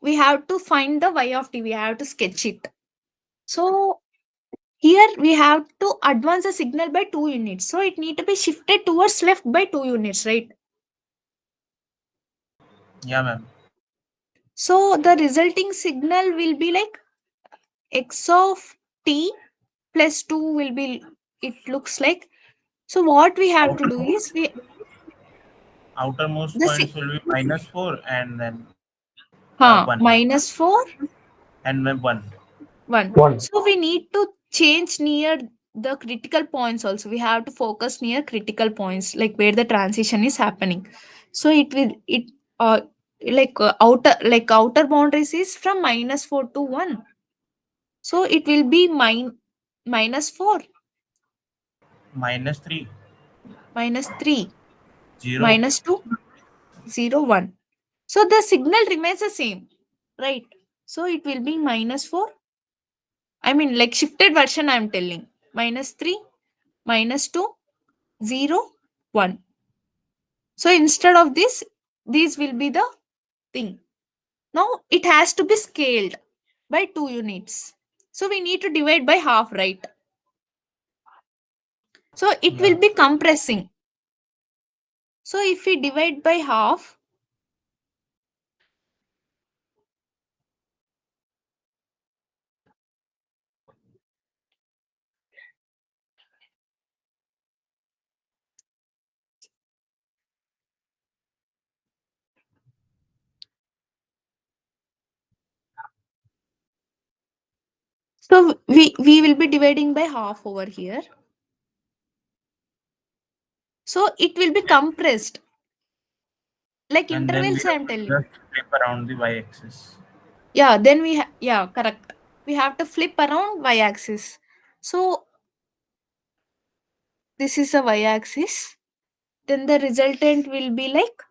We have to find the y of t. We have to sketch it. So here we have to advance the signal by 2 units. So it need to be shifted towards left by 2 units, right? Yeah, ma'am. So the resulting signal will be like x of t plus 2 will be, it looks like. So what we have to do is Outermost the points will be -4 and then 1 minus 4, and then 1. 1. 1. So we need to change near the critical points also. We have to focus near critical points, like where the transition is happening. So it outer boundaries is from -4 to 1. So it will be -4, -3, -3, 0. -2, 0, 1. So the signal remains the same, right? So it will be -4. I mean, like shifted version, I'm telling. -3, -2, 0, 1. So instead of this, these will be the thing. Now it has to be scaled by 2 units. So we need to divide by half, right? So it will Yeah. be compressing. So if we divide by half, so we will be dividing by half over here. So it will be compressed. Like And then we intervals, have I'm to telling. just flip around the y-axis. Yeah, then yeah, correct. We have to flip around y-axis. So this is a y-axis. Then the resultant will be like,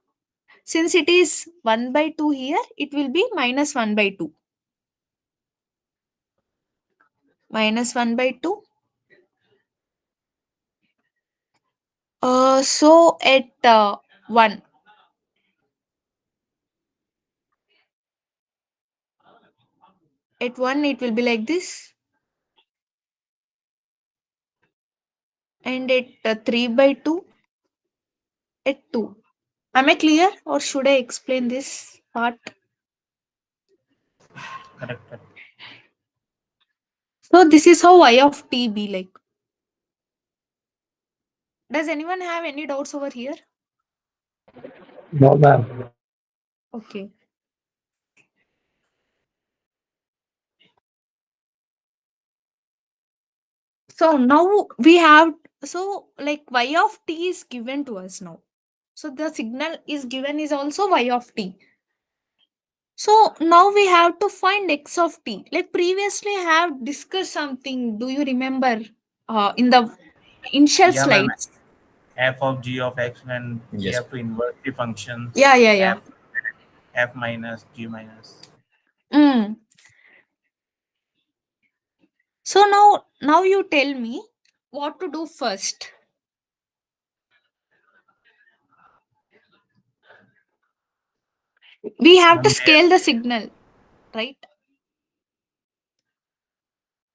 since it is 1 by 2 here, it will be -1 by 2. -1 by 2. So at 1. At 1, it will be like this. And at 3 by 2, at 2. Am I clear or should I explain this part? Correct. So this is how y of t be like. Does anyone have any doubts over here? No, ma'am. Okay. So now we have, so like y of t is given to us now. So the signal is given is also y of t. So now we have to find x of t. Like previously I have discussed something. Do you remember in the initial Yeah, ma'am. slides? F of g of x when we Yes. have to invert the functions. Yeah. F minus g minus. Mm. So now you tell me what to do first. We have to Ma'am, scale the signal, right?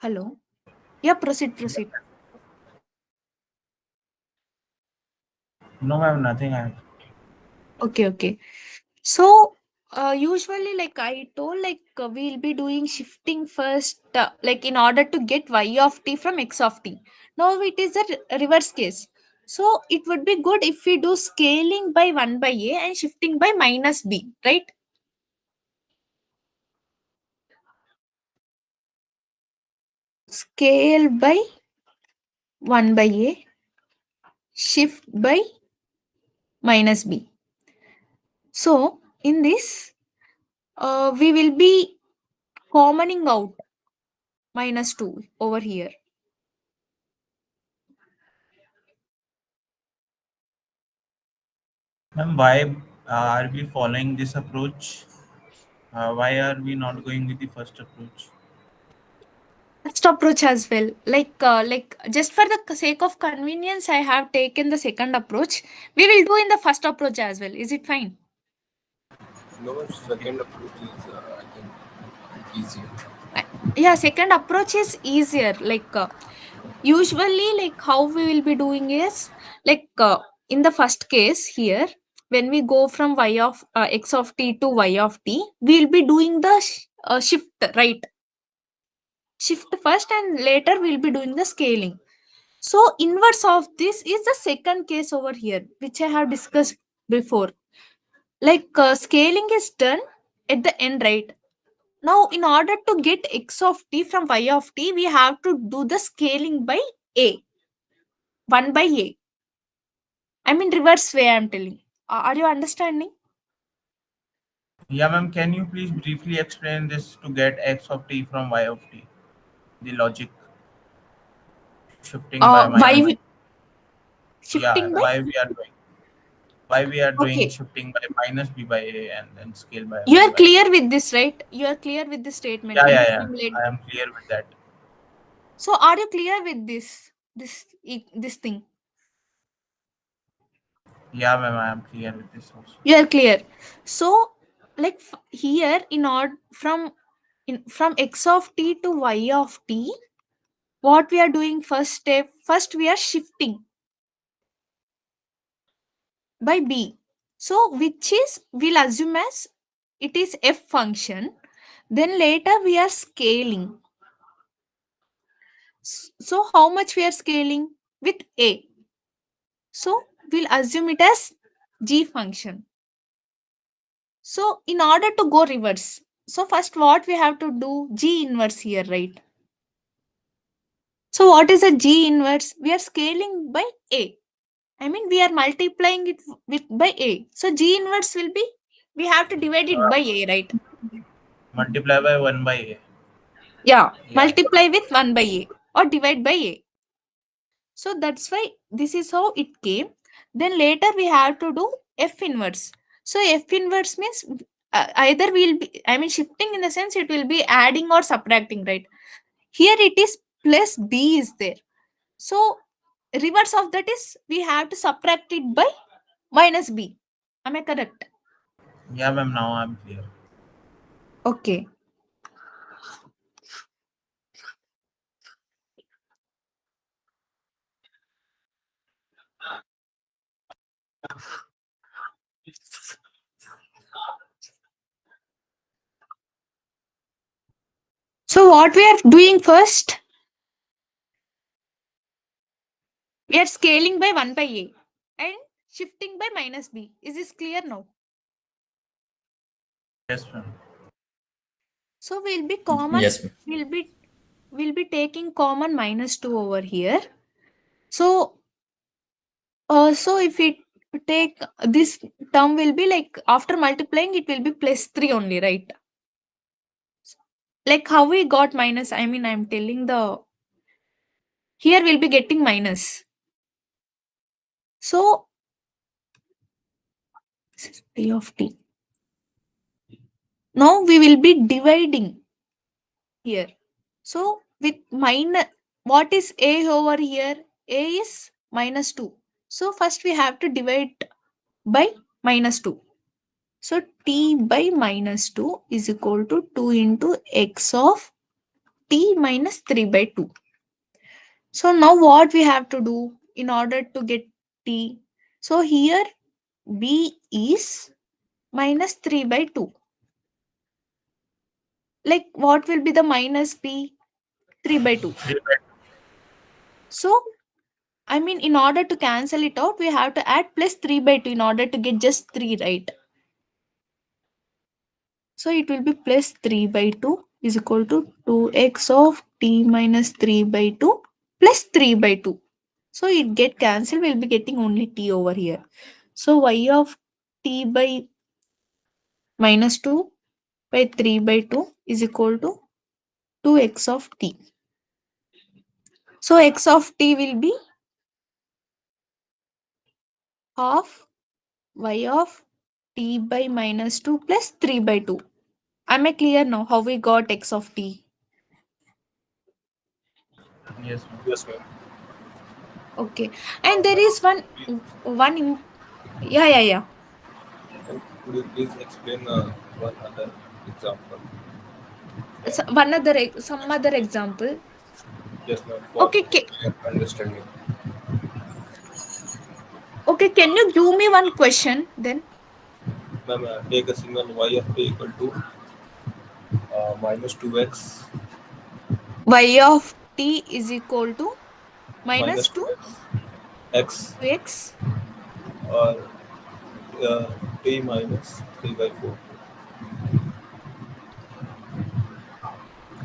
Hello. Yeah, proceed. no, ma'am, nothing. Okay. So Usually, like I told, like we'll be doing shifting first, like in order to get y of t from x of t. Now it is a reverse case. So it would be good if we do scaling by 1 by a and shifting by minus b, right? Scale by 1 by a, shift by minus b. So in this, we will be commoning out minus 2 over here. Ma'am, why are we following this approach? Why are we not going with the first approach? First approach as well, like just for the sake of convenience, I have taken the second approach. We will do in the first approach as well. Is it fine? No, second approach is, I think, easier. Uh, yeah, second approach is easier. Like usually, like how we will be doing is, like in the first case here, when we go from y of x of t to y of t, we will be doing the shift, right? Shift first and later we'll be doing the scaling. So inverse of this is the second case over here, which I have discussed before. Like scaling is done at the end, right? Now in order to get x of t from y of t, we have to do the scaling by a, 1 by a. I mean reverse way I'm telling. Are you understanding? Yeah, ma'am. Can you please briefly explain this to get x of t from y of t? The logic shifting by minus. Shifting by, Why we are doing okay, shifting by minus b by a and then scale by you 1 are by a. clear with this, right? You are clear with this statement. Yeah. I am clear with that. So are you clear with this thing? Yeah, ma'am. I am clear with this also. You are clear. So like here in order from x of t to y of t, what we are doing first step, first we are shifting by b. So which is, we'll assume as it is f function. Then later we are scaling. So how much we are scaling? With a. So we'll assume it as g function. So in order to go reverse, so first what we have to do, g inverse here, right? So what is a g inverse? We are scaling by a. I mean we are multiplying it with by a. So g inverse will be, we have to divide it by a, right? Multiply by 1 by a. Yeah, Yeah. multiply with 1 by a or divide by a. So that's why this is how it came. Then later we have to do f inverse. So f inverse means either we'll be, I mean shifting in the sense it will be adding or subtracting, right? Here it is plus b is there. So reverse of that is we have to subtract it by minus b. Am I correct? Yeah, ma'am. Now I am clear. Okay. So what we are doing first? We are scaling by 1 by a and shifting by minus b. Is this clear now? Yes, ma'am. So we'll be common. Yes, ma'am. We'll be taking common minus 2 over here. So so if we take this term, will be like after multiplying it will be plus 3 only, right? Like how we got minus, I mean I'm telling the, here we'll be getting minus. So this is p of t. Now we will be dividing here. So with minus, what is a over here? A is minus 2. So first we have to divide by minus 2. So t by minus 2 is equal to 2 into x of t minus 3 by 2. So now what we have to do in order to get t? So here b is minus 3 by 2. like what will be the minus b? 3 by 2. So I mean, in order to cancel it out, we have to add plus 3 by 2 in order to get just 3, right? So it will be plus 3 by 2 is equal to 2x of t minus 3 by 2 plus 3 by 2. So it get cancelled, we'll be getting only t over here. So y of t by minus 2 by 3 by 2 is equal to 2x of t. So x of t will be half y of t by minus 2 plus 3 by 2. Am I clear now how we got x of t? Yes, ma'am. Yes, ma'am. Okay. And there is yeah. And could you please explain one other example? So some other example. Yes, ma'am. For Okay, clear understanding. okay. Can you give me one question then? Ma'am, take a signal y of t equal to minus 2x Y of t is equal to minus minus 2 x 2x. or t minus 3 by 4.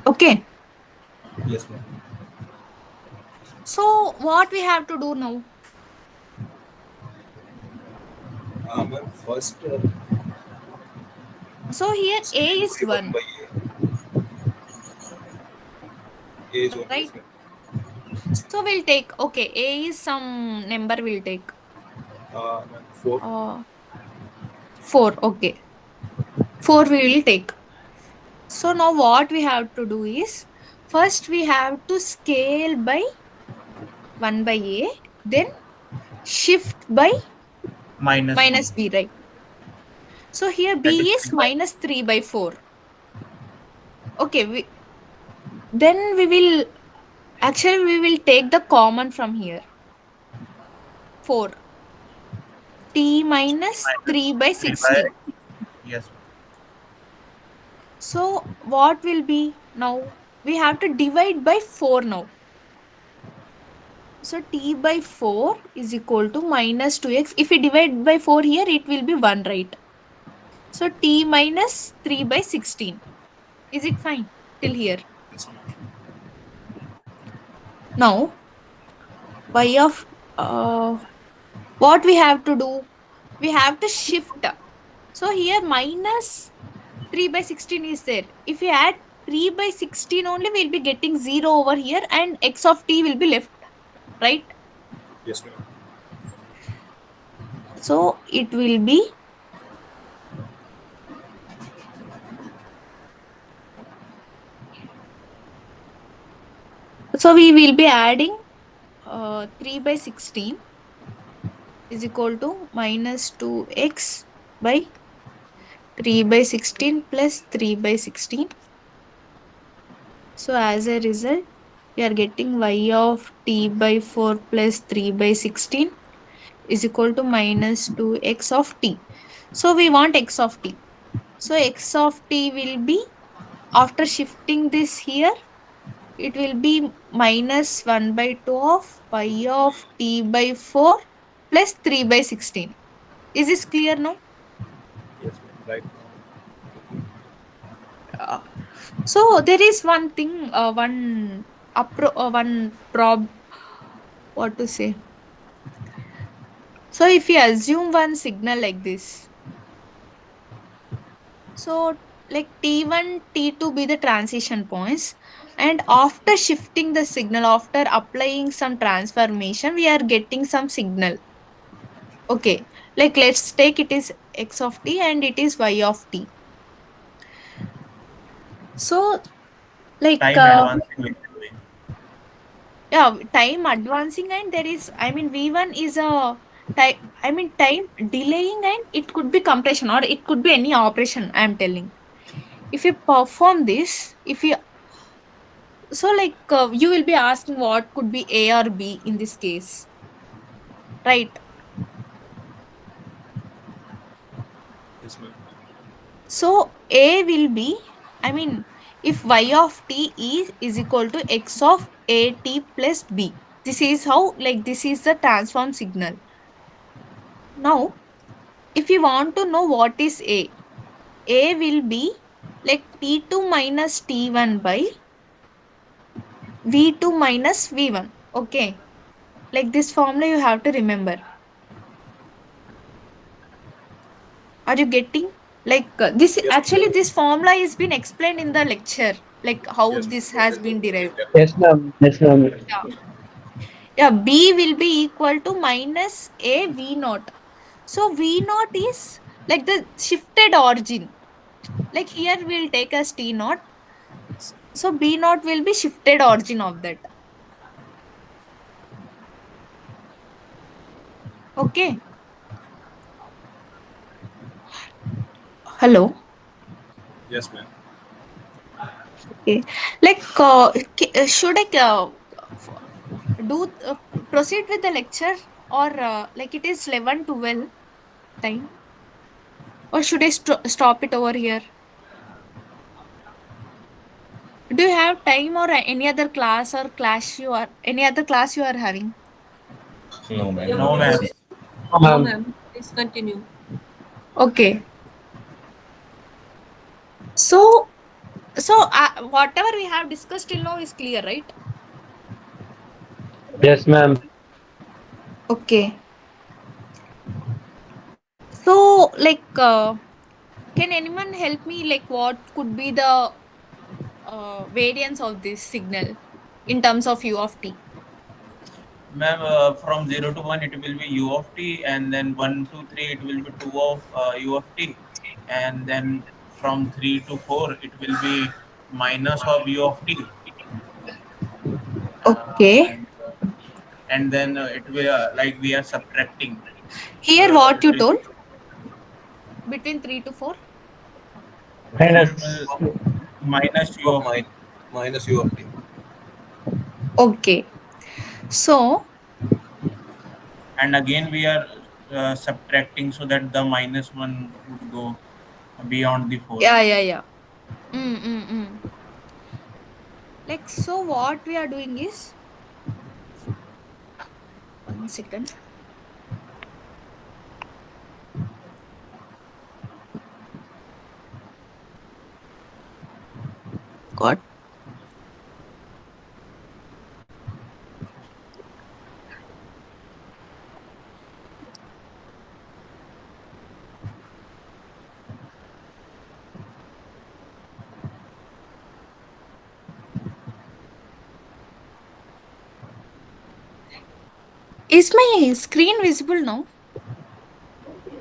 Okay. Yes, ma'am. So what we have to do now? Ma'am, first So here a is 1 1, by a is 1. right? Yes, ma'am. So we'll take, okay, a is some number we'll take. Ma'am, 4. 4, okay. 4 we will take. So now what we have to do is, first we have to scale by 1 by a, then shift by minus b, right? So here b is minus 3 by 4. Okay, then we will, actually we will take the common from here. 4. T minus 3 by 16. Yes. So what will be now? We have to divide by 4 now. So t by 4 is equal to minus 2x. If we divide by 4 here, it will be 1, right? So t minus 3 by 16. Is it fine till here? Now, y of what we have to do? We have to shift. So here minus 3 by 16 is there. If we add 3 by 16 only, we'll be getting 0 over here and x of t will be left, right? Yes, ma'am. So it will be so we will be adding 3 by 16 is equal to minus 2x by 3 by 16 plus 3 by 16. So as a result, we are getting y of t by 4 plus 3 by 16 is equal to minus 2x of t. So we want x of t. So x of t will be, after shifting this here, it will be minus 1 by 2 of y of t by 4 plus 3 by 16. Is this clear now? Yes, ma'am. Right. So there is one thing, what to say? So if you assume one signal like this, so like T1, T2 be the transition points, and after shifting the signal, after applying some transformation, we are getting some signal. Okay, like let's take it is x of t and it is y of t. So like Time advancing will be doing. yeah, time advancing, and there is, I mean, v1 is a time delaying, and it could be compression or it could be any operation, I'm telling. If you perform this, if you, so like you will be asking what could be a or b in this case, right? Yes, ma'am. So a will be, I mean, if y of t is equal to x of a t plus b. This is how, like, this is the transform signal. Now, if you want to know what is a will be like t2 minus t1 by v2 minus v1. Okay, like this formula you have to remember. Are you getting? Like this Yes. actually this formula is been explained in the lecture, like how Yes. this has been derived. Yes, ma'am. Yes, ma'am. Yeah, b will be equal to minus a v naught. So v naught is like the shifted origin. Like here we'll take as t naught. So b naught will be shifted origin of that. Okay. Hello. Yes, ma'am. Okay. Like should I do proceed with the lecture, or like it is 11:12 time, or should I stop it over here? Do you have time, or any other class or class you are any other class you are having? No, ma'am. No, ma'am. No, No, ma'am. ma'am. Please continue. Okay. So whatever we have discussed till now is clear, right? Yes, ma'am. Okay. So like can anyone help me, like what could be the variance of this signal in terms of u of t? Ma'am, from 0 to 1 it will be u of t, and then 1 to 3 it will be 2 of u of t, and then from 3 to 4 it will be minus of u of t. Okay. And then it will like we are subtracting. Here So what it you will told? Between 3 to 4? Minus. minus u Of of t. minus u of t. Okay. So And again we are subtracting so that the minus 1 would go beyond the 4. yeah. Mm. Like, so what we are doing is, 1 second. God. Is my screen visible now?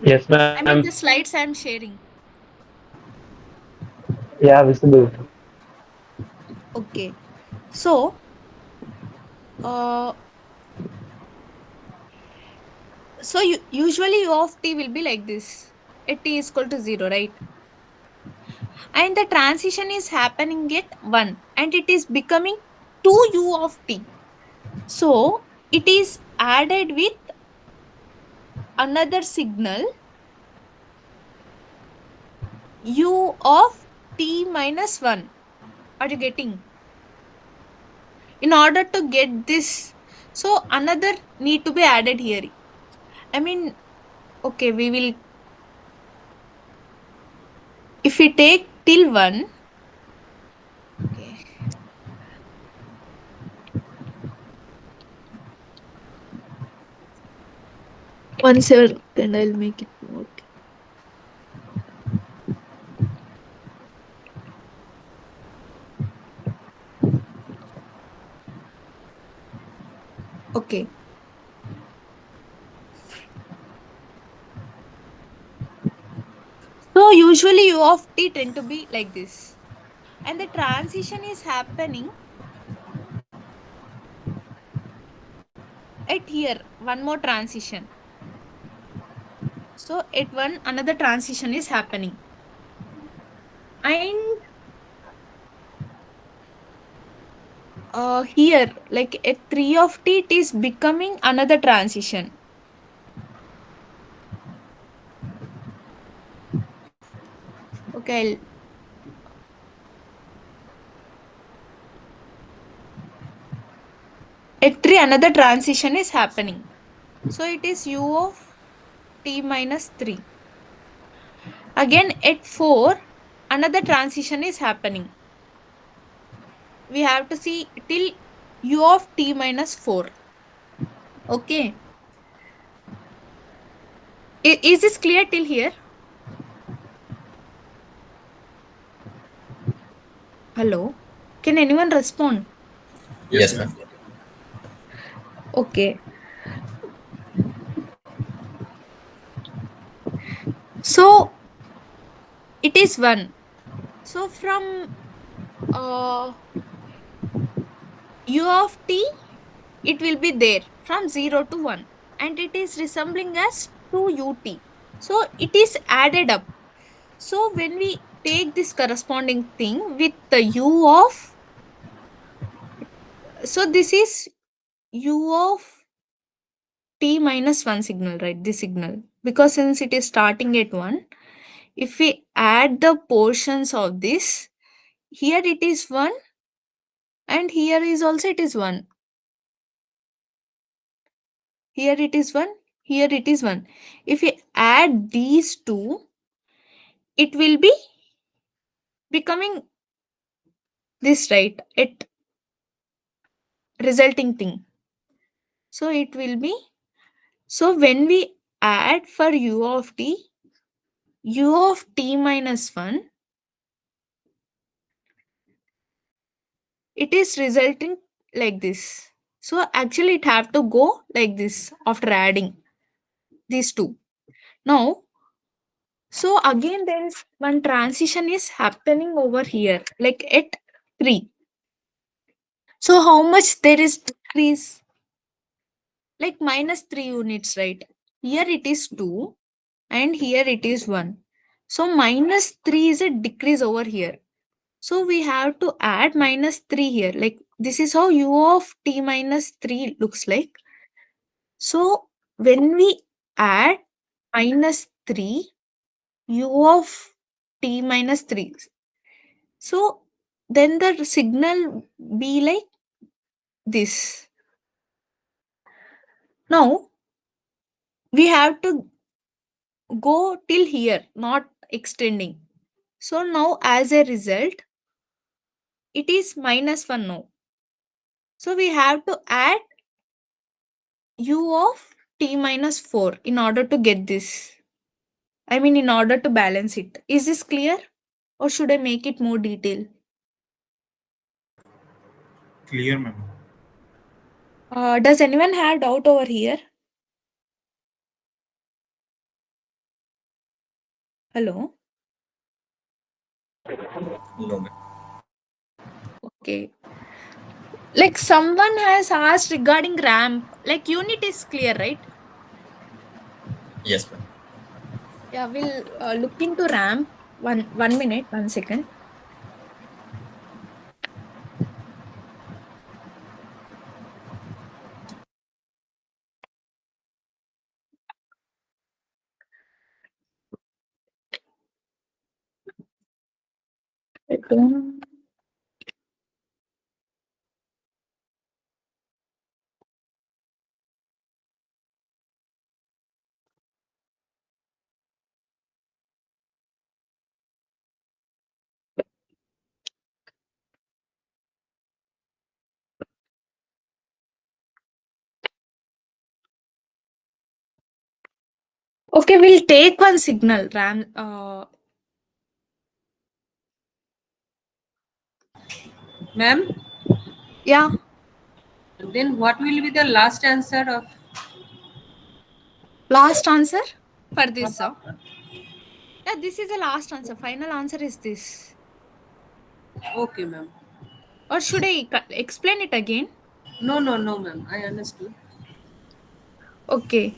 Yes, I mean, ma'am. the slides I'm sharing. Yeah, visible. Okay. So, uh, usually u of t will be like this. At t is equal to 0, right? And the transition is happening at 1, and it is becoming 2u of t. So, it is added with another signal u of t minus 1. Are you getting? In order to get this, so another need to be added here. I mean, okay, we will, if we take till 1, okay. 1 second, I'll make it more. Okay. So usually u of t tend to be like this. And the transition is happening at here. One more transition. So at one, another transition is happening. And here, like at 3 of t, it is becoming another transition. Okay. At 3, another transition is happening. So it is u of t minus 3. Again, at 4, another transition is happening. We have to see till u of t minus 4. Okay. Is this clear till here? Hello? Can anyone respond? Yes, ma'am. Okay. So it is 1. So from u of t, it will be there from 0 to 1. And it is resembling as 2ut. So it is added up. So when we take this corresponding thing with the u of, so this is u of t minus 1 signal, right? This signal. Because since it is starting at 1, if we add the portions of this, here it is 1 and here is also it is 1. Here it is 1, here it is 1. If we add these two, it will be becoming this, right? It resulting thing. So it will be, so when we add for u of t minus 1, it is resulting like this. So actually it have to go like this after adding these two. Now, so again there is one transition is happening over here, like at 3. So how much there is decrease? Like minus 3 units, right? Here it is 2 and here it is 1. So minus 3 is a decrease over here. So we have to add minus 3 here. Like this is how u of t minus 3 looks like. So when we add minus 3, u of t minus 3. So then the signal be like this. Now we have to go till here, not extending. So now as a result, it is minus 1 now. So we have to add u of t minus 4 in order to get this. I mean, in order to balance it. Is this clear? Or should I make it more detailed? Clear, ma'am. Does anyone have doubt over here? Hello? No, ma'am. Okay. Like someone has asked regarding ramp. Like unit is clear, right? Yes, ma'am. Yeah, we'll look into ramp. One minute, 1 second. Okay, we'll take one signal. RAM. Ma'am, Yeah. then what will be the last answer of? Last answer for this. Yeah, this is the last answer. Final answer is this. Okay, ma'am. Or should I explain it again? No, ma'am. I understood. Okay.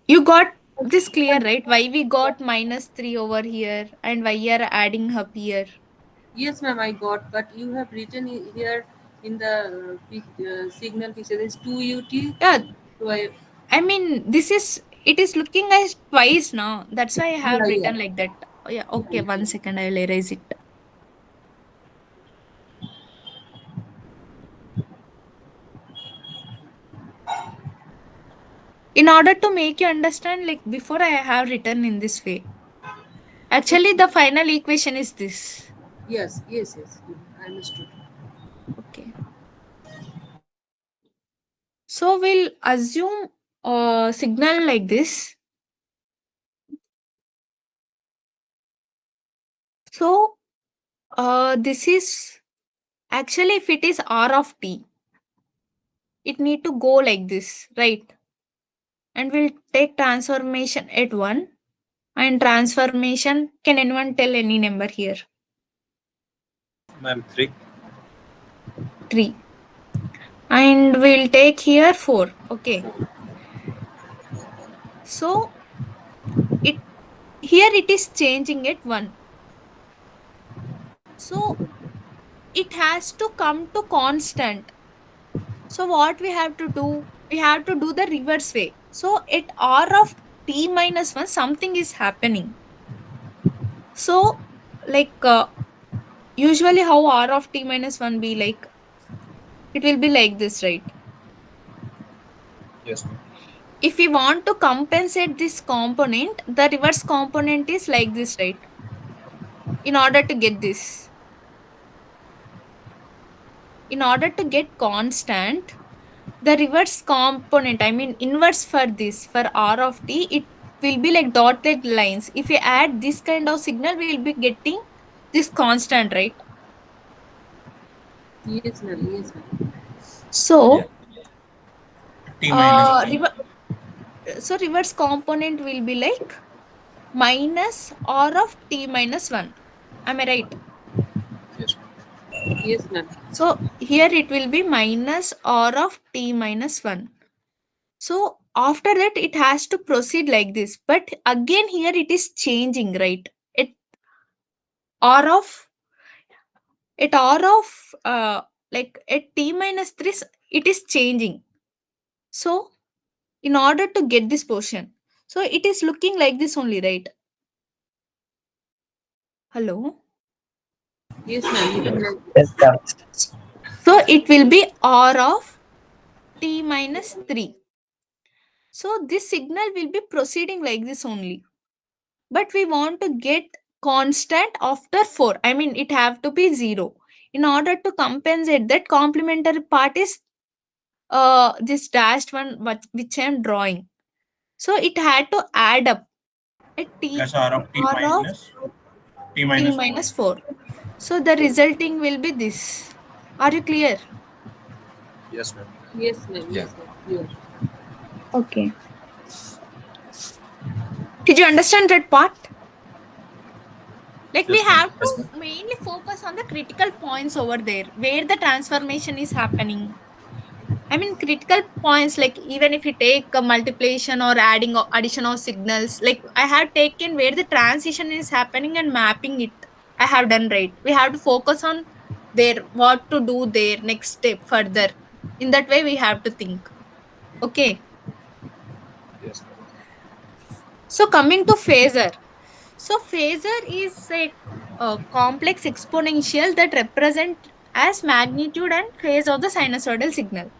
You got this clear, right? Why we got minus 3 over here and why you are adding up here. Yes, ma'am, I got. But you have written here in the signal picture is 2ut. Yeah. So I mean, it is looking as twice now. That's why I have yeah, written yeah. like that. Oh, yeah. Okay. 1 second. I will erase it. In order to make you understand, like before I have written in this way. Actually, the final equation is this. Yes, yes, yes. I understood. Okay. So we'll assume a signal like this. So this is actually, if it is r of t, it need to go like this, right? And we'll take transformation at 1, and transformation, can anyone tell any number here? Ma'am, 3. 3. And we'll take here 4. Okay. So it here it is changing at 1. So it has to come to constant. So what we have to do? We have to do the reverse way. So at r of t minus 1, something is happening. So like usually how r of t minus 1 be like? It will be like this, right? Yes, ma'am. If we want to compensate this component, the reverse component is like this, right? In order to get this. In order to get constant, the reverse component, I mean inverse for this, for r of t, it will be like dotted lines. If we add this kind of signal, we will be getting this constant, right? Yes, ma'am. Yes, ma'am. So, T minus uh, T. reverse component will be like minus r of t minus 1. Am I right? Yes, ma'am. Yes, ma'am. So here it will be minus r of t minus 1. So after that it has to proceed like this. But again here it is changing, right? It r of like at t minus 3 it is changing. So in order to get this portion, so it is looking like this only, right? Hello. Yes, ma'am. You can like Yes, this. ma'am. So it will be r of t minus 3. So this signal will be proceeding like this only. But we want to get constant after 4. I mean, it have to be 0. In order to compensate that, complementary part is this dashed one which I am drawing. So it had to add up at t As R of T r of minus T t minus minus 4. 4. So the resulting will be this. Are you clear? Yes, ma'am. Yes, ma'am. Yeah. Yes, ma'am. Clear. Okay. Did you understand that part? Like we Yes, ma'am. have Yes, to ma'am. mainly focus on the critical points over there where the transformation is happening. I mean, critical points, like even if you take a multiplication or adding or addition of signals, like I have taken where the transition is happening and mapping it. I have done right. We have to focus on there, what to do there, next step further. In that way, we have to think. Okay. Yes, ma'am. So coming to phasor. So phasor is a complex exponential that represent as magnitude and phase of the sinusoidal signal.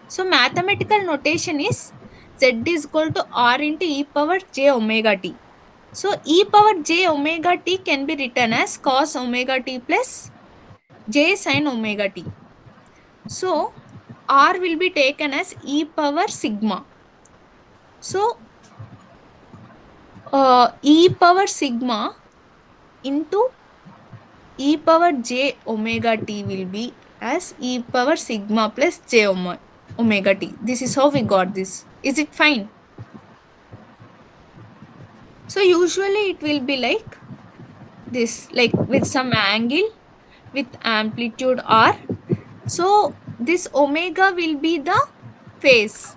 So mathematical notation is z is equal to r into e power j omega t. So e power j omega t can be written as cos omega t plus j sin omega t. So r will be taken as e power sigma. So e power sigma into e power j omega t will be as e power sigma plus j omega t. This is how we got this. Is it fine? So usually it will be like this, like with some angle with amplitude r. So this omega will be the phase.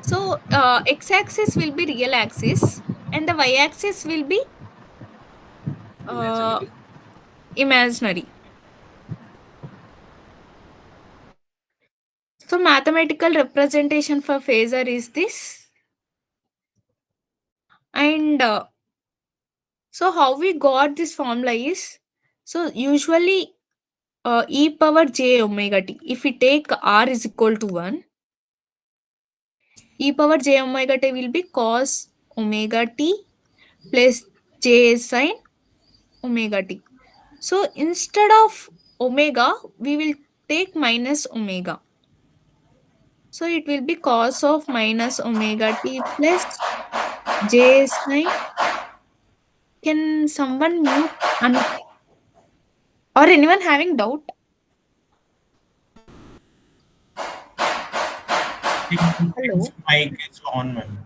So x-axis will be real axis and the y-axis will be uh, Imaginary. imaginary. So mathematical representation for phasor is this. And so how we got this formula is, so usually e power j omega t. If we take r is equal to 1, e power j omega t will be cos omega t plus j sin omega t. So instead of omega, we will take minus omega. So it will be cos of minus omega t plus j sin. Can someone mute or anyone having doubt? Hello. Mic is on, ma'am.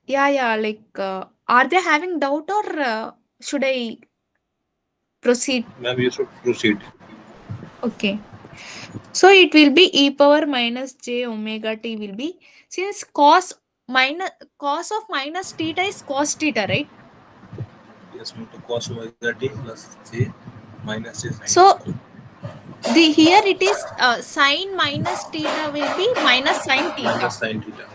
Yeah. Like, are they having doubt or should I proceed? Ma'am, you should proceed. Okay. So it will be e power minus j omega t will be, since cos of minus theta is cos theta, right? Yes, ma'am. To cos omega t plus j minus j sin. So the here it is sin minus theta will be minus sin theta. Minus sin theta.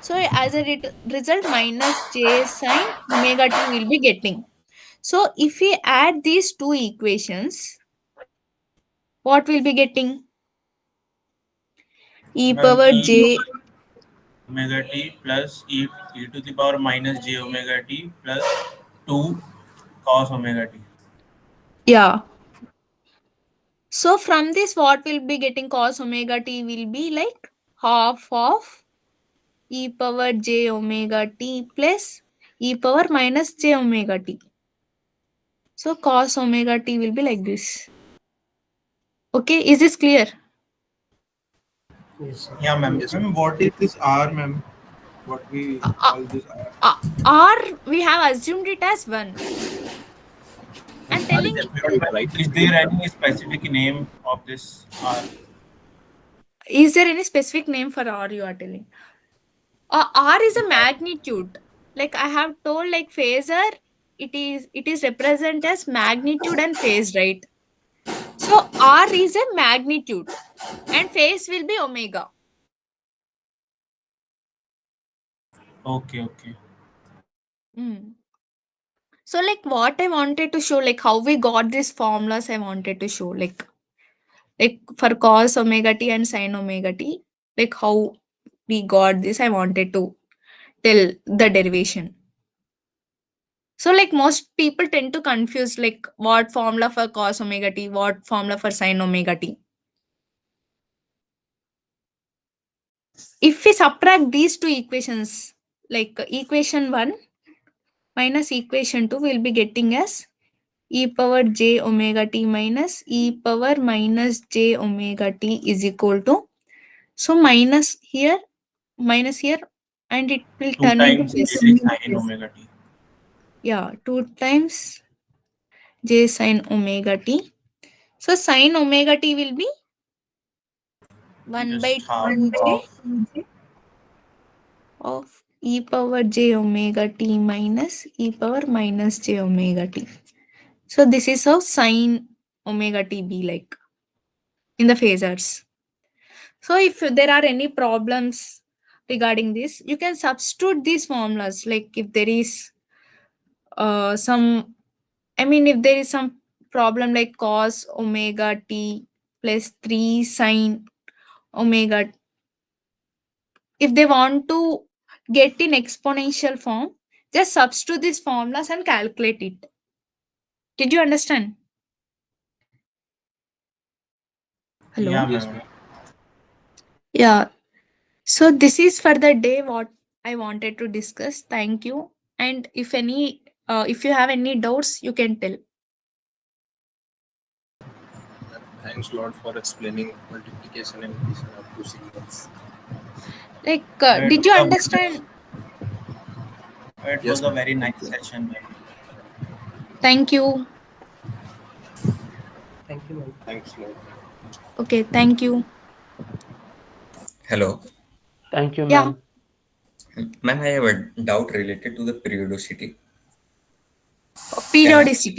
So as a result, minus j sin omega t will be getting. So if we add these two equations, what will be getting? E Ma'am, power e j. omega t plus e to the power minus j omega t plus 2 cos omega t. Yeah. So from this, what will be getting cos omega t will be like half of e power j omega t plus e power minus j omega t. So cos omega t will be like this. Okay, is this clear? Yeah, ma'am. Yes, Ma'am, what is this r, ma'am? What we call this r? R, we have assumed it as 1. I'm telling Is you, absolutely right. Is there any specific name of this r? is there any specific name for R you are telling? R is a magnitude. Like I have told, like phasor, it is represented as magnitude and phase, right? So R is a magnitude and phase will be omega. Okay. So like what I wanted to show, like how we got these formulas, I wanted to show like for cos omega t and sin omega t, like how we got this, I wanted to tell the derivation. So like most people tend to confuse like what formula for cos omega t, what formula for sin omega t. If we subtract these two equations, like equation 1 minus equation 2, we'll be getting as e power j omega t minus e power minus j omega t is equal to, so minus here, and it will 2 turn into times this. j sin omega t. Yeah, 2 times j sin omega t. So sin omega t will be 1 by Just half 2j of e power j omega t minus e power minus j omega t. So this is how sin omega t be like in the phasors. So if there are any problems regarding this, you can substitute these formulas. Like if there is if there is some problem like cos omega t plus 3 sin omega, if they want to get in exponential form, just substitute these formulas and calculate it. Did you understand? Hello? Yeah, Yes, ma'am. ma'am. Yeah. So this is for the day what I wanted to discuss. Thank you. And if you have any doubts, you can tell. Thanks a lot for explaining multiplication and addition of two signals. Like, It did you was a- understand? It Yes, was a ma'am. very nice session, ma'am. Thank you. Thank you, ma'am. Thanks a lot. Okay, thank you. Hello. Thank you, Yeah. ma'am. Ma'am, I have a doubt related to the periodicity. Periodicity.